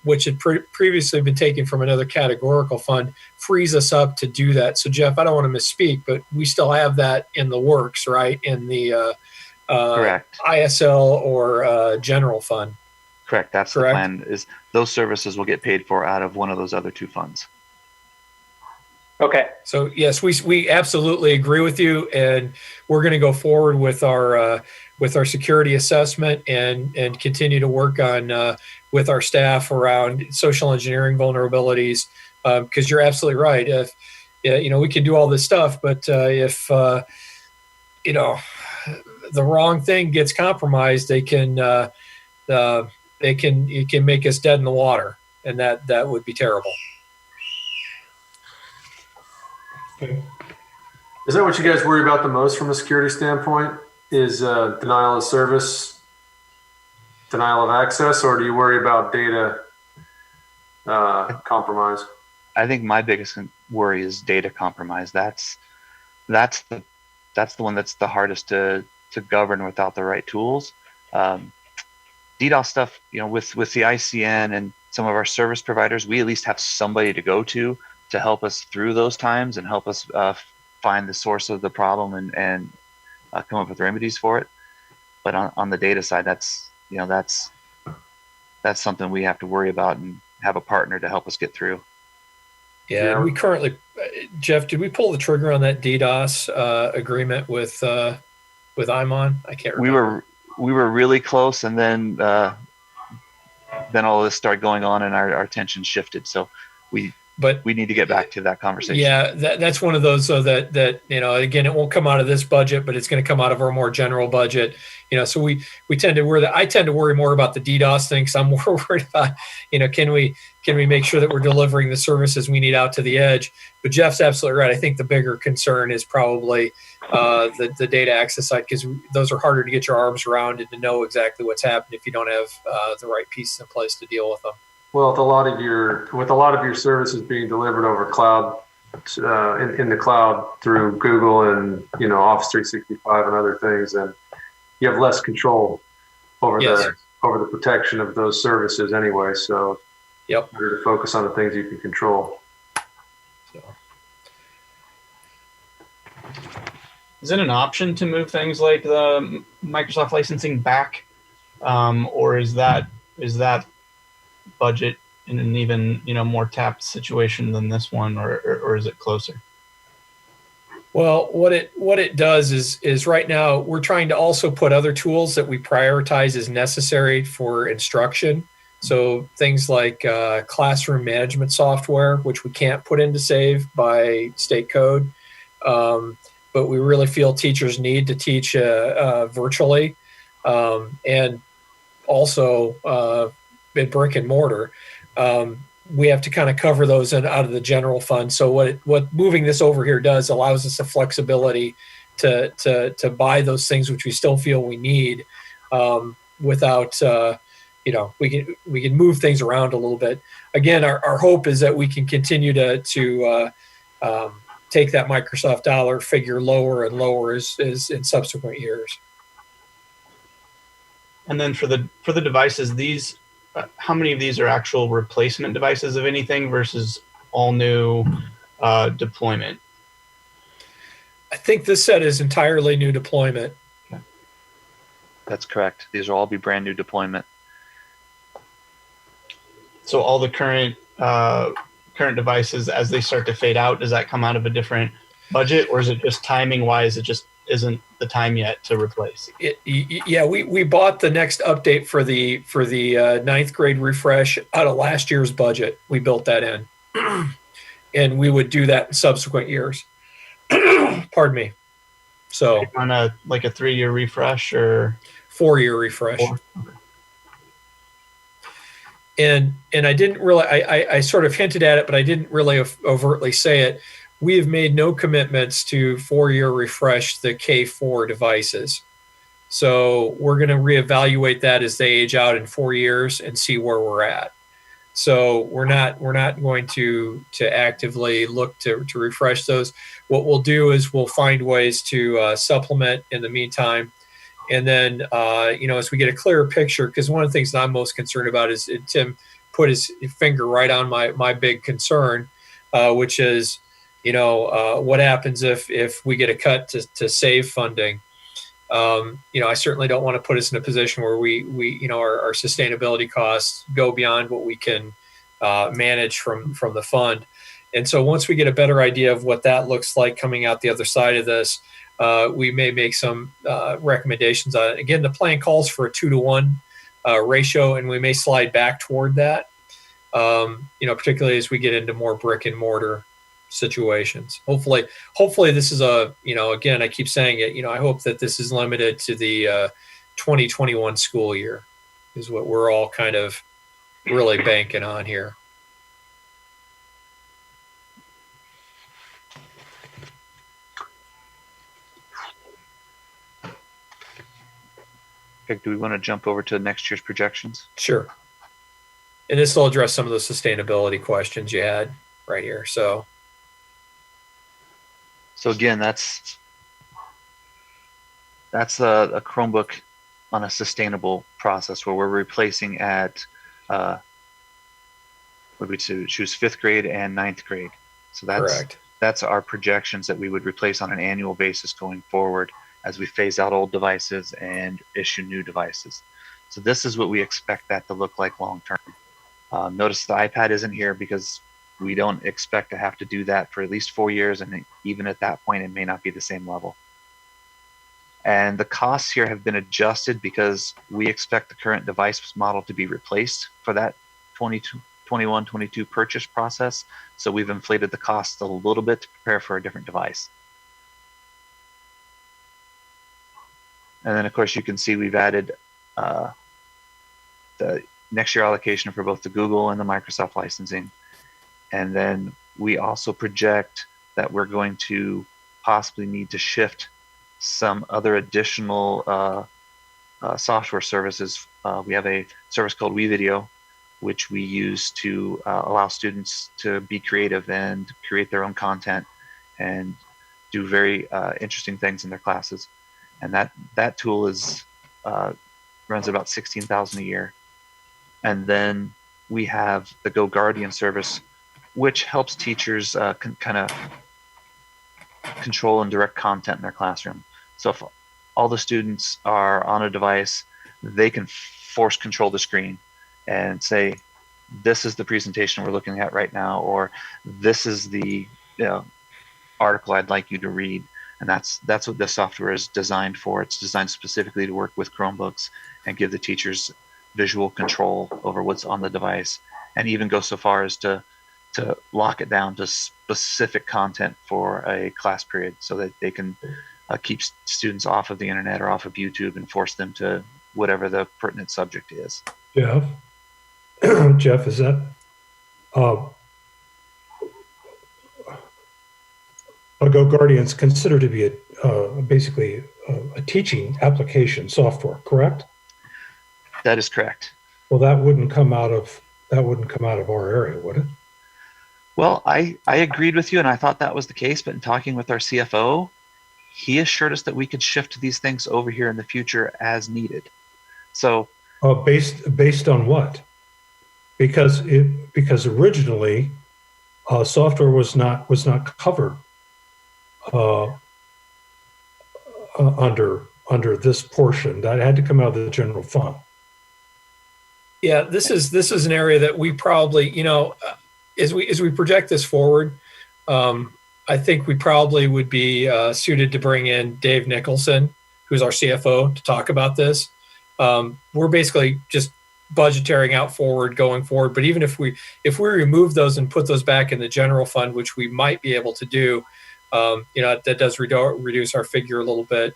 S2: which had previously been taken from another categorical fund, frees us up to do that. So, Jeff, I don't want to misspeak, but we still have that in the works, right? In the
S8: Correct.
S2: ISL or general fund.
S8: Correct. That's the plan. Is those services will get paid for out of one of those other two funds.
S4: Okay.
S2: So yes, we absolutely agree with you, and we're going to go forward with our security assessment and continue to work on with our staff around social engineering vulnerabilities. Because you're absolutely right. If we can do all this stuff, but if the wrong thing gets compromised, it can make us dead in the water, and that would be terrible.
S7: Is that what you guys worry about the most from a security standpoint? Is denial of service, denial of access, or do you worry about data compromise?
S8: I think my biggest worry is data compromise. That's the one that's the hardest to govern without the right tools. DDoS stuff, with the ICN and some of our service providers, we at least have somebody to go to help us through those times and help us find the source of the problem and come up with remedies for it. But on the data side, that's something we have to worry about and have a partner to help us get through.
S2: Yeah, and we currently, Jeff, did we pull the trigger on that DDoS agreement with IMON? I can't remember.
S8: We were really close, and then all of this started going on, and our attention shifted. So we need to get back to that conversation.
S2: Yeah, that's one of those that again, it won't come out of this budget, but it's going to come out of our more general budget. So we tend to worry I tend to worry more about the DDoS thing, because I'm more worried about can we make sure that we're delivering the services we need out to the edge. But Jeff's absolutely right. I think the bigger concern is probably the data access side, because those are harder to get your arms around and to know exactly what's happening if you don't have the right pieces in place to deal with them.
S7: Well, with a lot of your services being delivered over cloud, in the cloud through Google and Office 365 and other things, and you have less control over the protection of those services anyway. So, better to focus on the things you can control.
S9: Is it an option to move things like the Microsoft licensing back, or is that budget in an even more tapped situation than this one, or is it closer?
S2: Well, what it does is right now we're trying to also put other tools that we prioritize as necessary for instruction. So things like classroom management software, which we can't put into SAVE by state code, but we really feel teachers need to teach virtually, and also in brick and mortar. We have to kind of cover those out of the general fund. So what moving this over here does allows us the flexibility to buy those things which we still feel we need, without we can move things around a little bit. Again, our hope is that we can continue to take that Microsoft dollar figure lower and lower as in subsequent years.
S9: And then for the devices, these how many of these are actual replacement devices of anything versus all new deployment?
S2: I think this set is entirely new deployment.
S9: Okay.
S8: That's correct. These will all be brand new deployment.
S9: So all the current devices, as they start to fade out, does that come out of a different budget, or is it just timing wise? It just isn't the time yet to replace.
S2: Yeah, we bought the next update for the ninth grade refresh out of last year's budget. We built that in, and we would do that in subsequent years. Pardon me. So
S9: on a 3-year refresh or
S2: 4-year refresh.
S9: 4? Okay.
S2: And I didn't really, I sort of hinted at it, but I didn't really overtly say it. We have made no commitments to 4-year refresh the K4 devices. So we're going to reevaluate that as they age out in 4 years and see where we're at. So we're not going to actively look to refresh those. What we'll do is we'll find ways to supplement in the meantime. And then, as we get a clearer picture, because one of the things that I'm most concerned about is Tim put his finger right on my big concern, which is, what happens if we get a cut to save funding? I certainly don't want to put us in a position where we our sustainability costs go beyond what we can manage from the fund. And so once we get a better idea of what that looks like coming out the other side of this, we may make some recommendations on it. Again, the plan calls for a 2-to-1 ratio, and we may slide back toward that, particularly as we get into more brick and mortar situations. Hopefully this is again, I keep saying it, I hope that this is limited to the 2021 school year is what we're all kind of really banking on here.
S8: Okay, do we want to jump over to next year's projections?
S2: Sure. And this will address some of the sustainability questions you had right here. So
S8: again, that's a Chromebook on a sustainable process where we're replacing at would we choose 5th grade and 9th grade. So
S2: correct.
S8: That's our projections that we would replace on an annual basis going forward as we phase out old devices and issue new devices. So this is what we expect that to look like long term. Notice the iPad isn't here because we don't expect to have to do that for at least 4 years, and even at that point, it may not be the same level. And the costs here have been adjusted because we expect the current device model to be replaced for that 21-22 purchase process. So we've inflated the cost a little bit to prepare for a different device. And then, of course, you can see we've added the next year allocation for both the Google and the Microsoft licensing. And then we also project that we're going to possibly need to shift some other additional software services. We have a service called WeVideo, which we use to allow students to be creative and create their own content and do very interesting things in their classes. And that tool is runs about $16,000 a year. And then we have the Go Guardian service, which helps teachers kind of control and direct content in their classroom. So if all the students are on a device, they can force control the screen and say, this is the presentation we're looking at right now, or this is the article I'd like you to read. And that's what this software is designed for. It's designed specifically to work with Chromebooks and give the teachers visual control over what's on the device, and even go so far as to lock it down to specific content for a class period, so that they can keep students off of the internet or off of YouTube and force them to whatever the pertinent subject is.
S1: Jeff, Jeff, is that GoGuardian's considered to be basically a teaching application software, correct?
S8: That is correct.
S1: Well, that wouldn't come out of our area, would it?
S8: Well, I agreed with you, and I thought that was the case. But in talking with our CFO, he assured us that we could shift these things over here in the future as needed. So,
S1: based on what? Because originally, software was not covered under this portion. That had to come out of the general fund.
S2: Yeah, this is an area that we probably, as we project this forward, I think we probably would be suited to bring in Dave Nicholson, who's our CFO, to talk about this. We're basically just budgeting out going forward. But even if we remove those and put those back in the general fund, which we might be able to do, that does reduce our figure a little bit.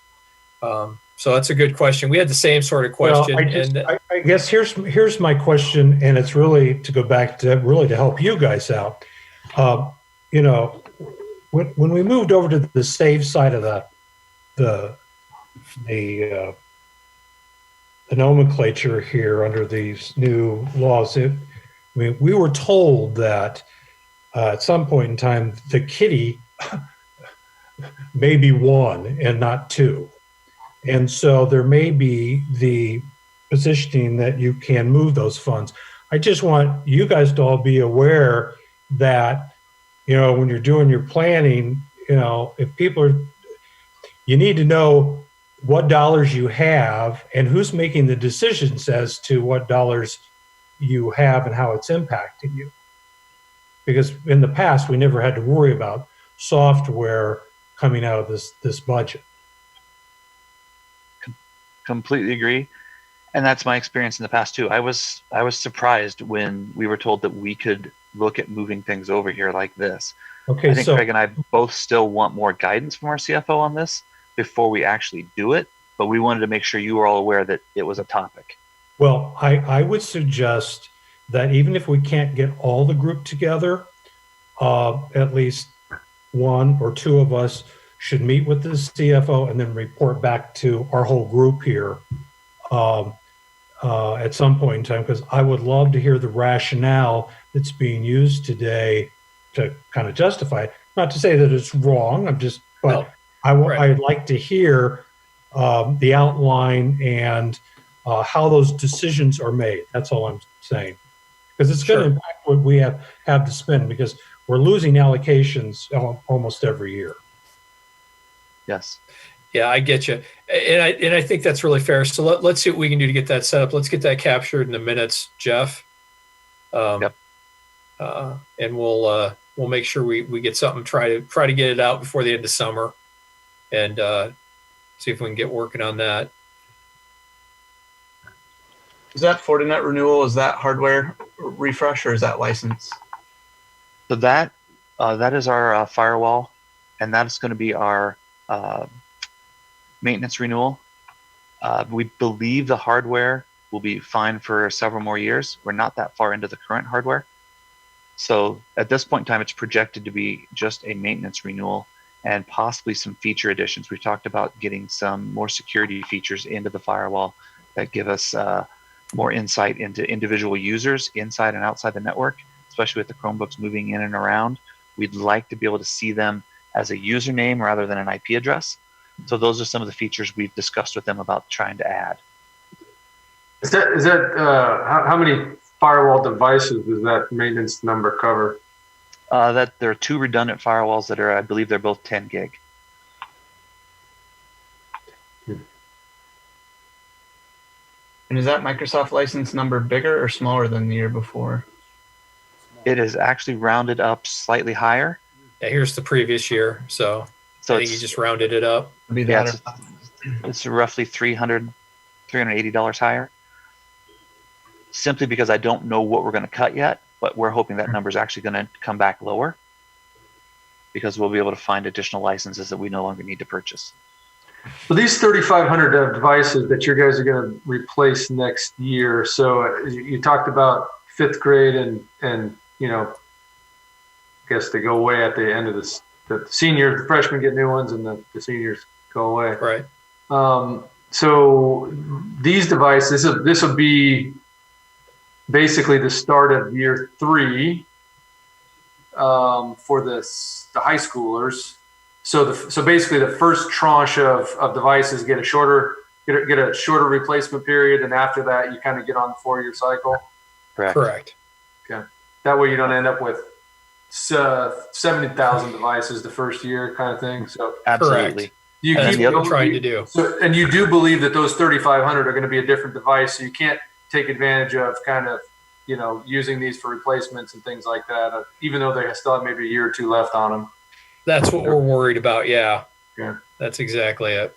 S2: So that's a good question. We had the same sort of question.
S1: Well, I guess here's my question, and it's really to go back to help you guys out. When we moved over to the save side of the nomenclature here under these new laws, we were told that at some point in time the kitty may be one and not two. And so there may be the positioning that you can move those funds. I just want you guys to all be aware that, when you're doing your planning, if people you need to know what dollars you have and who's making the decisions as to what dollars you have and how it's impacting you. Because in the past, we never had to worry about software coming out of this budget.
S8: Completely agree, and that's my experience in the past too. I was surprised when we were told that we could look at moving things over here like this.
S1: Okay,
S8: I think Craig and I both still want more guidance from our CFO on this before we actually do it, but we wanted to make sure you were all aware that it was a topic.
S1: Well, I would suggest that even if we can't get all the group together, at least one or two of us should meet with the CFO and then report back to our whole group here at some point in time, because I would love to hear the rationale that's being used today to kind of justify it. Not to say that it's wrong, I'd like to hear the outline and how those decisions are made. That's all I'm saying. Because it's going to impact what we have to spend, because we're losing allocations almost every year.
S8: Yes.
S2: Yeah, I get you. And I think that's really fair. So let's see what we can do to get that set up. Let's get that captured in the minutes, Jeff.
S8: Yep.
S2: And we'll make sure we get something, try to get it out before the end of summer, and see if we can get working on that.
S9: Is that Fortinet renewal? Is that hardware refresh or is that license?
S8: So that is our firewall, and that's going to be our maintenance renewal. We believe the hardware will be fine for several more years. We're not that far into the current hardware. So at this point in time, it's projected to be just a maintenance renewal and possibly some feature additions. We talked about getting some more security features into the firewall that give us more insight into individual users inside and outside the network, especially with the Chromebooks moving in and around. We'd like to be able to see them as a username rather than an IP address. So those are some of the features we've discussed with them about trying to add.
S7: Is that how many firewall devices does that maintenance number cover?
S8: That there are 2 redundant firewalls that are, I believe they're both 10 gig.
S9: And is that Microsoft license number bigger or smaller than the year before?
S8: It is actually rounded up slightly higher.
S2: Yeah, here's the previous year, so I think you just rounded it up.
S9: Be
S8: yeah,
S9: that
S8: it's roughly $380 higher. Simply because I don't know what we're going to cut yet, but we're hoping that number is actually going to come back lower because we'll be able to find additional licenses that we no longer need to purchase.
S7: So these 3,500 devices that you guys are going to replace next year. So you talked about 5th grade and you know, I guess they go away at the end of this. The seniors, the freshmen get new ones, and the seniors go away.
S2: Right.
S7: So these devices, this will be basically the start of year 3 for the high schoolers. So basically the first tranche of devices get a shorter replacement period, and after that you kind of get on the 4-year cycle.
S2: Correct.
S7: Okay. That way you don't end up with 70,000 devices the first year kind of thing. So
S8: absolutely.
S2: That's what we're trying to do.
S7: So, and you do believe that those 3,500 are going to be a different device, so you can't take advantage of kind of, you know, using these for replacements and things like that, even though they still have maybe a year or 2 left on them.
S2: That's what we're worried about. Yeah.
S7: Yeah.
S2: That's exactly it.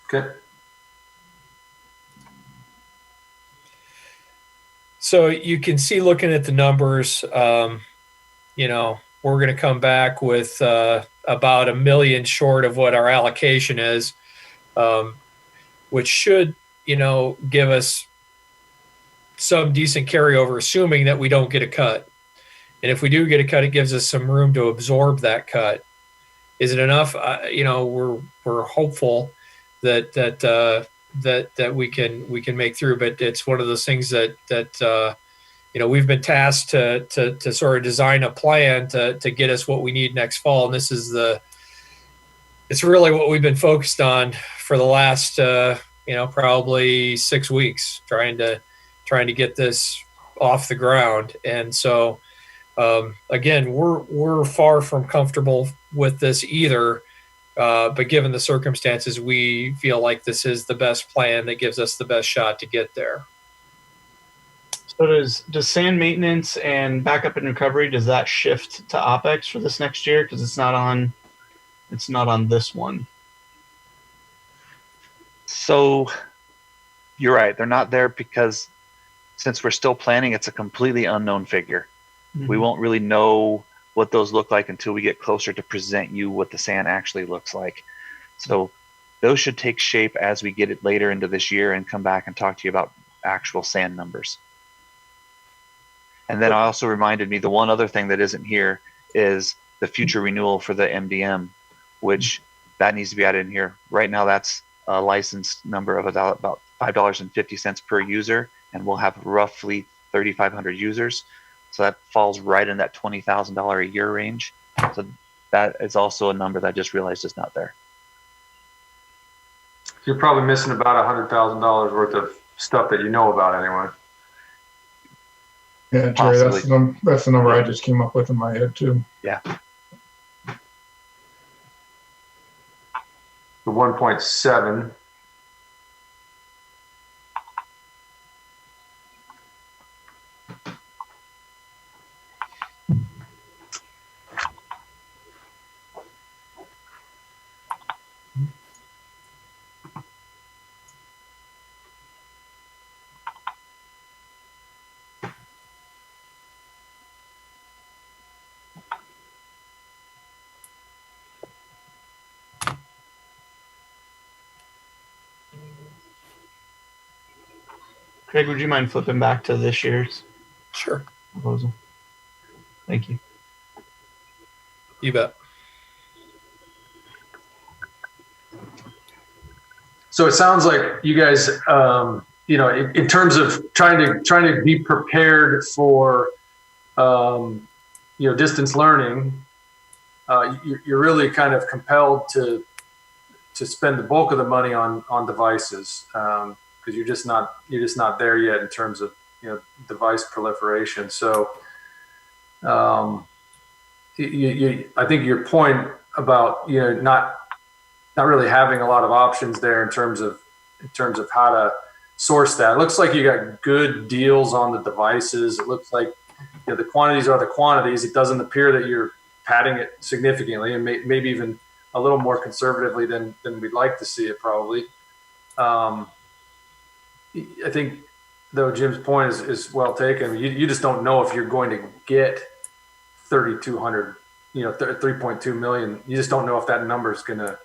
S7: Okay.
S2: So you can see, looking at the numbers, you know, we're going to come back with about $1 million short of what our allocation is, which should, you know, give us some decent carryover, assuming that we don't get a cut. And if we do get a cut, it gives us some room to absorb that cut. Is it enough? You know, we're hopeful that we can make through, but it's one of those things that you know, we've been tasked to sort of design a plan to get us what we need next fall, and this is it's really what we've been focused on for the last you know, probably 6 weeks, trying to get this off the ground. And so again, we're far from comfortable with this either. But given the circumstances, we feel like this is the best plan that gives us the best shot to get there.
S9: So does SAN maintenance and backup and recovery, does that shift to OpEx for this next year? Because it's not on this one.
S8: So you're right. They're not there because since we're still planning, it's a completely unknown figure. Mm-hmm. We won't really know what those look like until we get closer to present you what the SAN actually looks like. So those should take shape as we get it later into this year and come back and talk to you about actual SAN numbers. And then I also reminded me the one other thing that isn't here is the future renewal for the MDM, which that needs to be added in here. Right now, that's a license number of about $5.50 per user, and we'll have roughly 3,500 users. So that falls right in that $20,000 a year range. So that is also a number that I just realized is not there.
S7: You're probably missing about $100,000 worth of stuff that you know about anyway.
S5: Yeah, Jerry, that's the number I just came up with in my head too.
S8: Yeah.
S7: The 1.7.
S9: Craig, would you mind flipping back to this year's
S2: Sure.
S9: proposal? Thank you.
S2: You bet.
S7: So it sounds like you guys, you know, in terms of trying to be prepared for, you know, distance learning, you're really kind of compelled to spend the bulk of the money on devices, because you're just not there yet in terms of device proliferation. So I think your point about not really having a lot of options there in terms of how to source that. It looks like you got good deals on the devices. It looks like the quantities are the quantities. It doesn't appear that you're padding it significantly, and maybe even a little more conservatively than we'd like to see it probably. I think though Jim's point is well taken. You just don't know if you're going to get 3,200, 3.2 million. You just don't know if that number is going to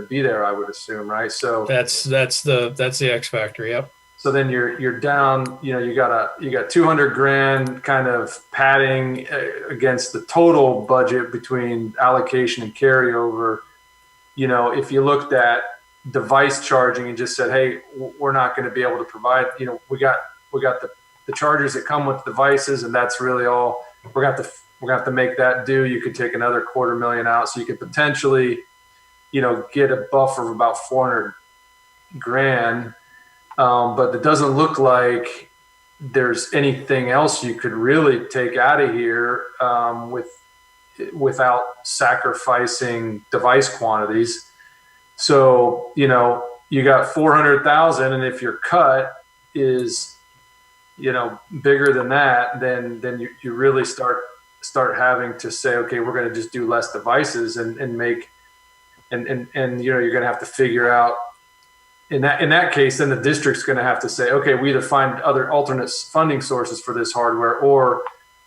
S7: be there, I would assume, right? So
S2: that's the X factor. Yep.
S7: So then you're down, you got $200,000 kind of padding against the total budget between allocation and carryover. If you looked at device charging and just said, hey, we're not going to be able to provide, we got the chargers that come with devices, and that's really all we're going to have to make that do. You could take another $250,000 out, so you could potentially get a buffer of about $400,000. But it doesn't look like there's anything else you could really take out of here without sacrificing device quantities. So, you got 400,000, and if your cut is, bigger than that, then you really start having to say, okay, we're going to just do less devices and make, and you're going to have to figure out, in that case, then the district's going to have to say, okay, we either find other alternate funding sources for this hardware, or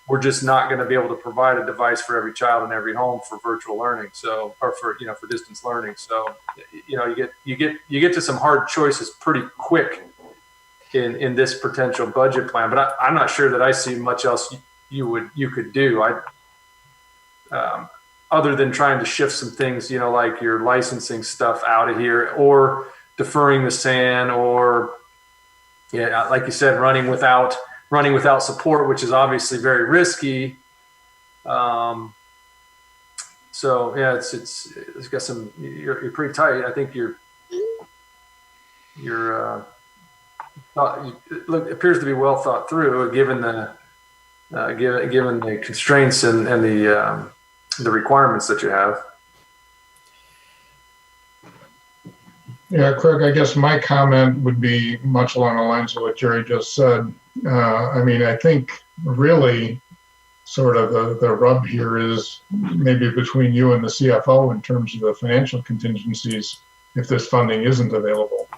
S7: we're just not going to be able to provide a device for every child in every home for virtual learning. So, or for distance learning. So, you get to some hard choices pretty quick in this potential budget plan. But I'm not sure that I see much else you could do. Other than trying to shift some things, like your licensing stuff out of here, or deferring the SAN, or like you said, running without support, which is obviously very risky. So yeah, it's got some. You're pretty tight. I think it appears to be well thought through, given the constraints and the requirements that you have.
S5: Yeah, Craig, I guess my comment would be much along the lines of what Jerry just said. I think really sort of the rub here is maybe between you and the CFO in terms of the financial contingencies if this funding isn't available.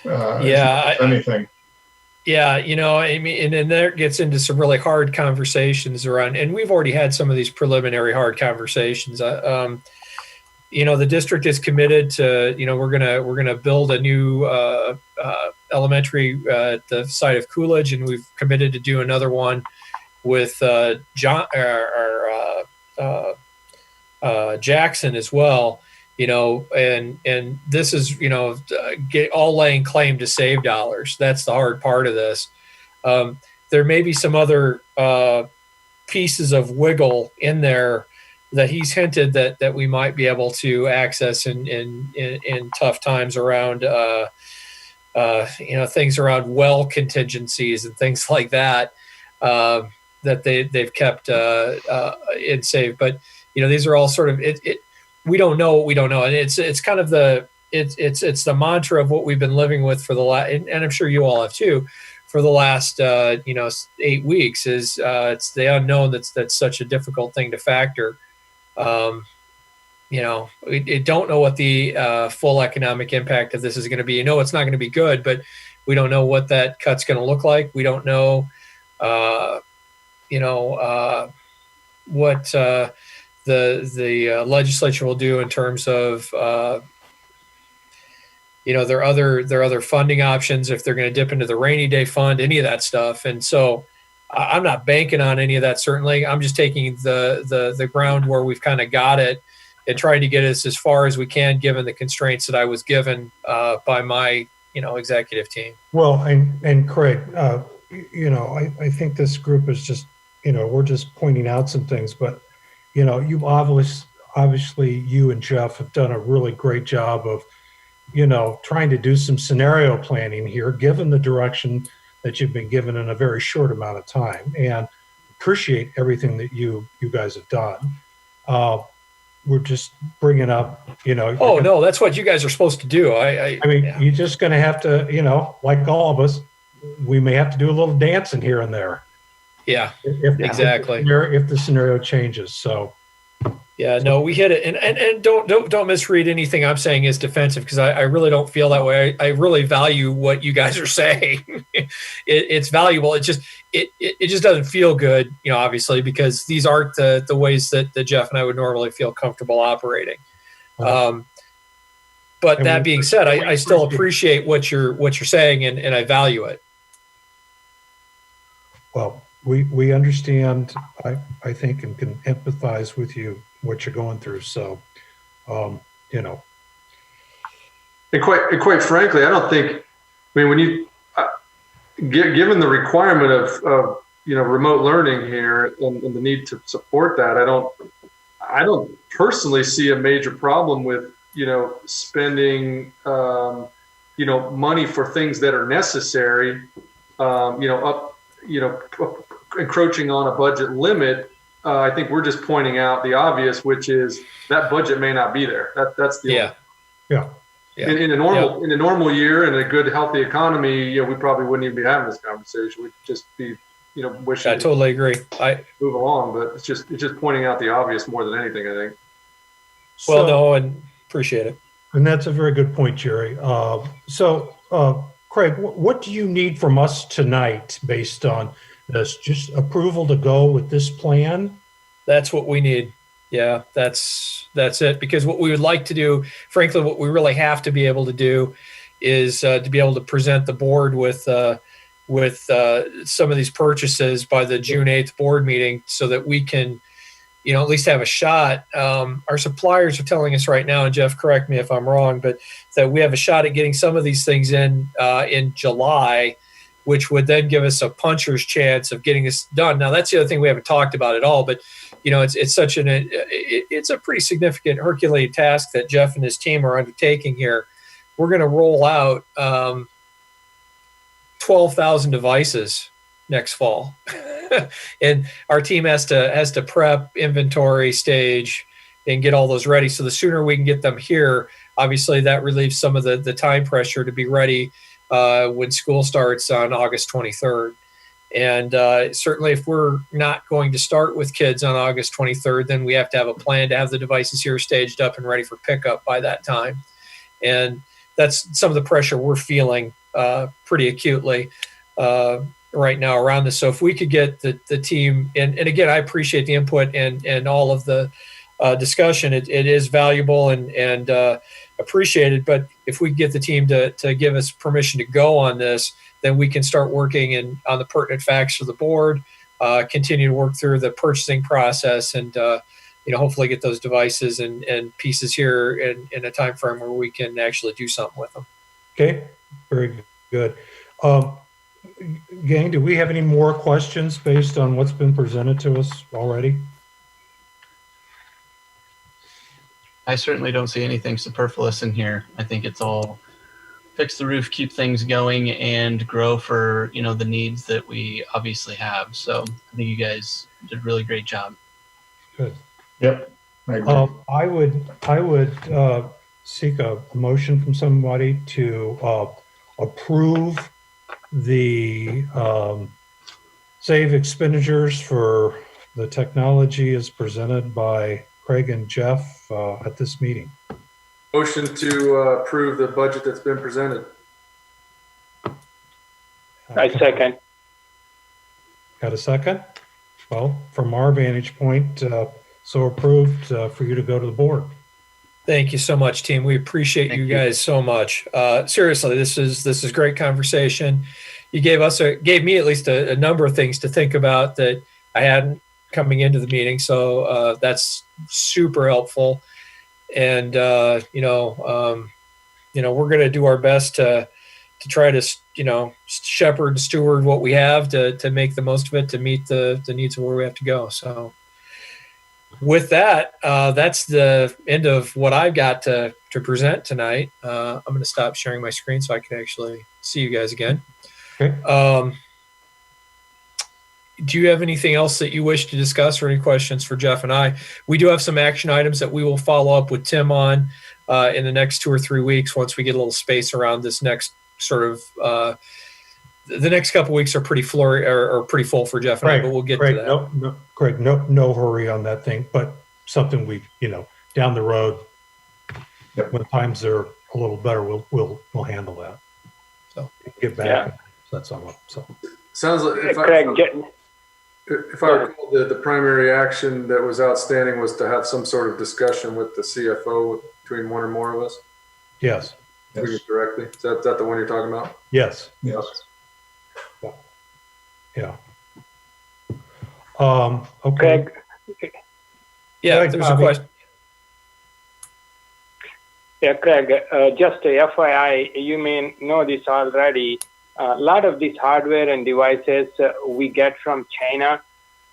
S5: Anything.
S2: Yeah, and then there gets into some really hard conversations around, and we've already had some of these preliminary hard conversations. The district is committed to, we're gonna build a new elementary at the site of Coolidge, and we've committed to do another one with Jackson as well. And this is all laying claim to save dollars. That's the hard part of this. There may be some other pieces of wiggle in there that he's hinted that we might be able to access in tough times around things around well contingencies and things like that that they've kept in safe. But these are all sort of we don't know what we don't know, and it's kind of it's the mantra of what we've been living with for the last, and I'm sure you all have too, for the last 8 weeks. Is it's the unknown that's such a difficult thing to factor. We don't know what the full economic impact of this is going to be. It's not going to be good, but we don't know what that cut's going to look like. We don't know, what the legislature will do in terms of, their other funding options, if they're going to dip into the rainy day fund, any of that stuff. And so I'm not banking on any of that, certainly. I'm just taking the ground where we've kind of got it and trying to get us as far as we can, given the constraints that I was given by my, executive team.
S1: Well, and Craig, I think this group is just, we're just pointing out some things, but, you've obviously you and Jeff have done a really great job of, trying to do some scenario planning here, given the direction that you've been given in a very short amount of time, and appreciate everything that you guys have done. We're just bringing up,
S2: Oh, no, that's what you guys are supposed to do.
S1: I mean,
S2: yeah.
S1: you're just going to have to, like all of us, we may have to do a little dancing here and there.
S2: Yeah,
S1: If
S2: exactly.
S1: If the scenario changes. So,
S2: yeah, no, we hit it, and don't misread anything I'm saying as defensive, because I really don't feel that way. I really value what you guys are saying. It's valuable. It just doesn't feel good, obviously, because these aren't the ways that Jeff and I would normally feel comfortable operating. But that being said, I still appreciate what you're saying, and I value it.
S1: Well, we understand, I think, and can empathize with you, what you're going through. So,
S7: And quite frankly, I don't think, when you, given the requirement of remote learning here and the need to support that, I don't personally see a major problem with, spending, money for things that are necessary, encroaching on a budget limit. I think we're just pointing out the obvious, which is that budget may not be there. That's the
S1: yeah.
S7: In a normal year in a good healthy economy, we probably wouldn't even be having this conversation. We'd just be wishing.
S2: I totally agree.
S7: Move along, but it's just pointing out the obvious more than anything, I think.
S2: Well, no, and appreciate it.
S1: And that's a very good point, Jerry. Craig, what do you need from us tonight based on this? Just approval to go with this plan?
S2: That's what we need. Yeah, that's it. Because what we would like to do, frankly, what we really have to be able to do is to be able to present the board with some of these purchases by the June 8th board meeting, so that we can, at least have a shot. Our suppliers are telling us right now, and Jeff, correct me if I'm wrong, but that we have a shot at getting some of these things in July, which would then give us a puncher's chance of getting this done. Now, that's the other thing we haven't talked about at all, but it's a pretty significant Herculean task that Jeff and his team are undertaking here. We're going to roll out 12,000 devices next fall. And our team has to prep, inventory, stage, and get all those ready. So the sooner we can get them here, obviously that relieves some of the time pressure to be ready when school starts on August 23rd. And certainly if we're not going to start with kids on August 23rd, then we have to have a plan to have the devices here staged up and ready for pickup by that time. And that's some of the pressure we're feeling pretty acutely right now around this. So if we could get the team, and again, I appreciate the input and all of the discussion. It is valuable and appreciated, but if we get the team to give us permission to go on this, then we can start working on the pertinent facts for the board, continue to work through the purchasing process, and hopefully get those devices and pieces here in a time frame where we can actually do something with them.
S1: Okay, very good. Gang, do we have any more questions based on what's been presented to us already?
S9: I certainly don't see anything superfluous in here. I think it's all fix the roof, keep things going, and grow for the needs that we obviously have. So I think you guys did a really great job.
S1: Good.
S5: Yep. I agree.
S1: I would seek a motion from somebody to approve the save expenditures for the technology as presented by Craig and Jeff at this meeting.
S7: Motion to approve the budget that's been presented.
S4: I second.
S1: Got a second? Well, from our vantage point, so approved for you to go to the board.
S2: Thank you so much, team. We appreciate you guys so much. Seriously, this is great conversation. You gave me at least a number of things to think about that I hadn't coming into the meeting. So that's super helpful. And we're going to do our best to try to shepherd and steward what we have to make the most of it, to meet the needs of where we have to go. So with that, that's the end of what I've got to present tonight. I'm going to stop sharing my screen so I can actually see you guys again.
S1: Okay.
S2: Do you have anything else that you wish to discuss or any questions for Jeff and I? We do have some action items that we will follow up with Tim on in the next 2 or 3 weeks once we get a little space around this next sort of the next couple weeks are pretty pretty full for Jeff and I, but we'll get to that.
S1: Craig, no hurry on that thing, but something we, down the road, when times are a little better, we'll handle that. So get back.
S4: Yeah.
S1: That's all. So
S7: Sounds like
S4: Craig,
S7: if I recall, the primary action that was outstanding was to have some sort of discussion with the CFO between one or more of us.
S1: yes.
S7: Directly. Is that the one you're talking about?
S1: Yes.
S5: Yes.
S1: Yeah. Okay.
S4: Craig,
S2: Yeah,
S1: Craig,
S2: there's a
S1: Bobby.
S2: question.
S4: yeah, Craig, just a FYI, you may know this already. A lot of these hardware and devices we get from China.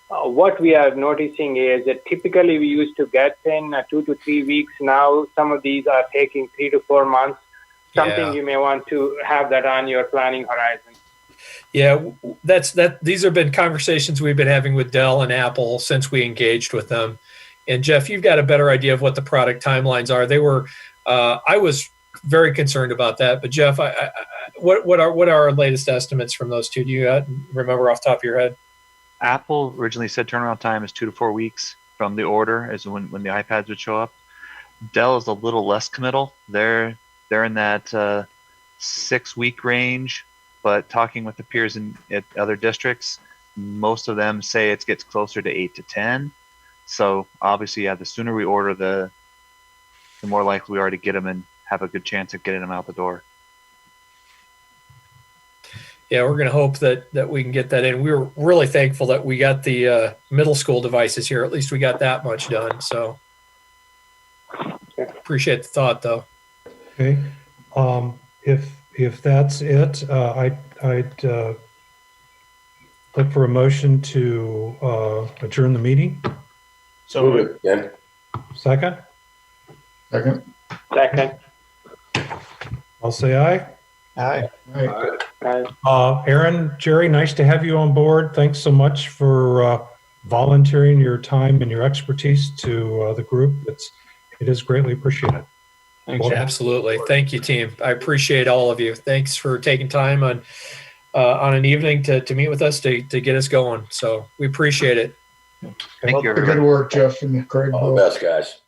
S4: What we are noticing is that typically we used to get in 2 to 3 weeks. Now some of these are taking 3 to 4 months. Something you may want to have that on your planning horizon.
S2: Yeah, these have been conversations we've been having with Dell and Apple since we engaged with them. And Jeff, you've got a better idea of what the product timelines are. They were, I was very concerned about that. But Jeff, what are our latest estimates from those two? Do you remember off the top of your head?
S8: Apple originally said turnaround time is 2 to 4 weeks from the order, as when the iPads would show up. Dell is a little less committal. They're in that 6-week range, but talking with the peers at other districts, most of them say it gets closer to 8 to 10. So obviously, the sooner we order, the more likely we are to get them and have a good chance of getting them out the door.
S2: Yeah, we're going to hope that we can get that in. We were really thankful that we got the middle school devices here. At least we got that much done. So appreciate the thought, though.
S1: Okay. If that's it, I'd look for a motion to adjourn the meeting.
S9: So
S6: Move it, Ken.
S1: Second,
S5: Second.
S1: I'll say aye.
S9: Aye.
S5: All right.
S1: Aaron, Jerry, nice to have you on board. Thanks so much for volunteering your time and your expertise to the group. It is greatly appreciated.
S9: Thanks.
S1: Well,
S2: Absolutely. Thank you, team. I appreciate all of you. Thanks for taking time on an evening to meet with us to get us going. So we appreciate it.
S8: Thank you,
S5: Good
S8: everybody.
S5: work, Jeff and Craig.
S6: All the best, guys.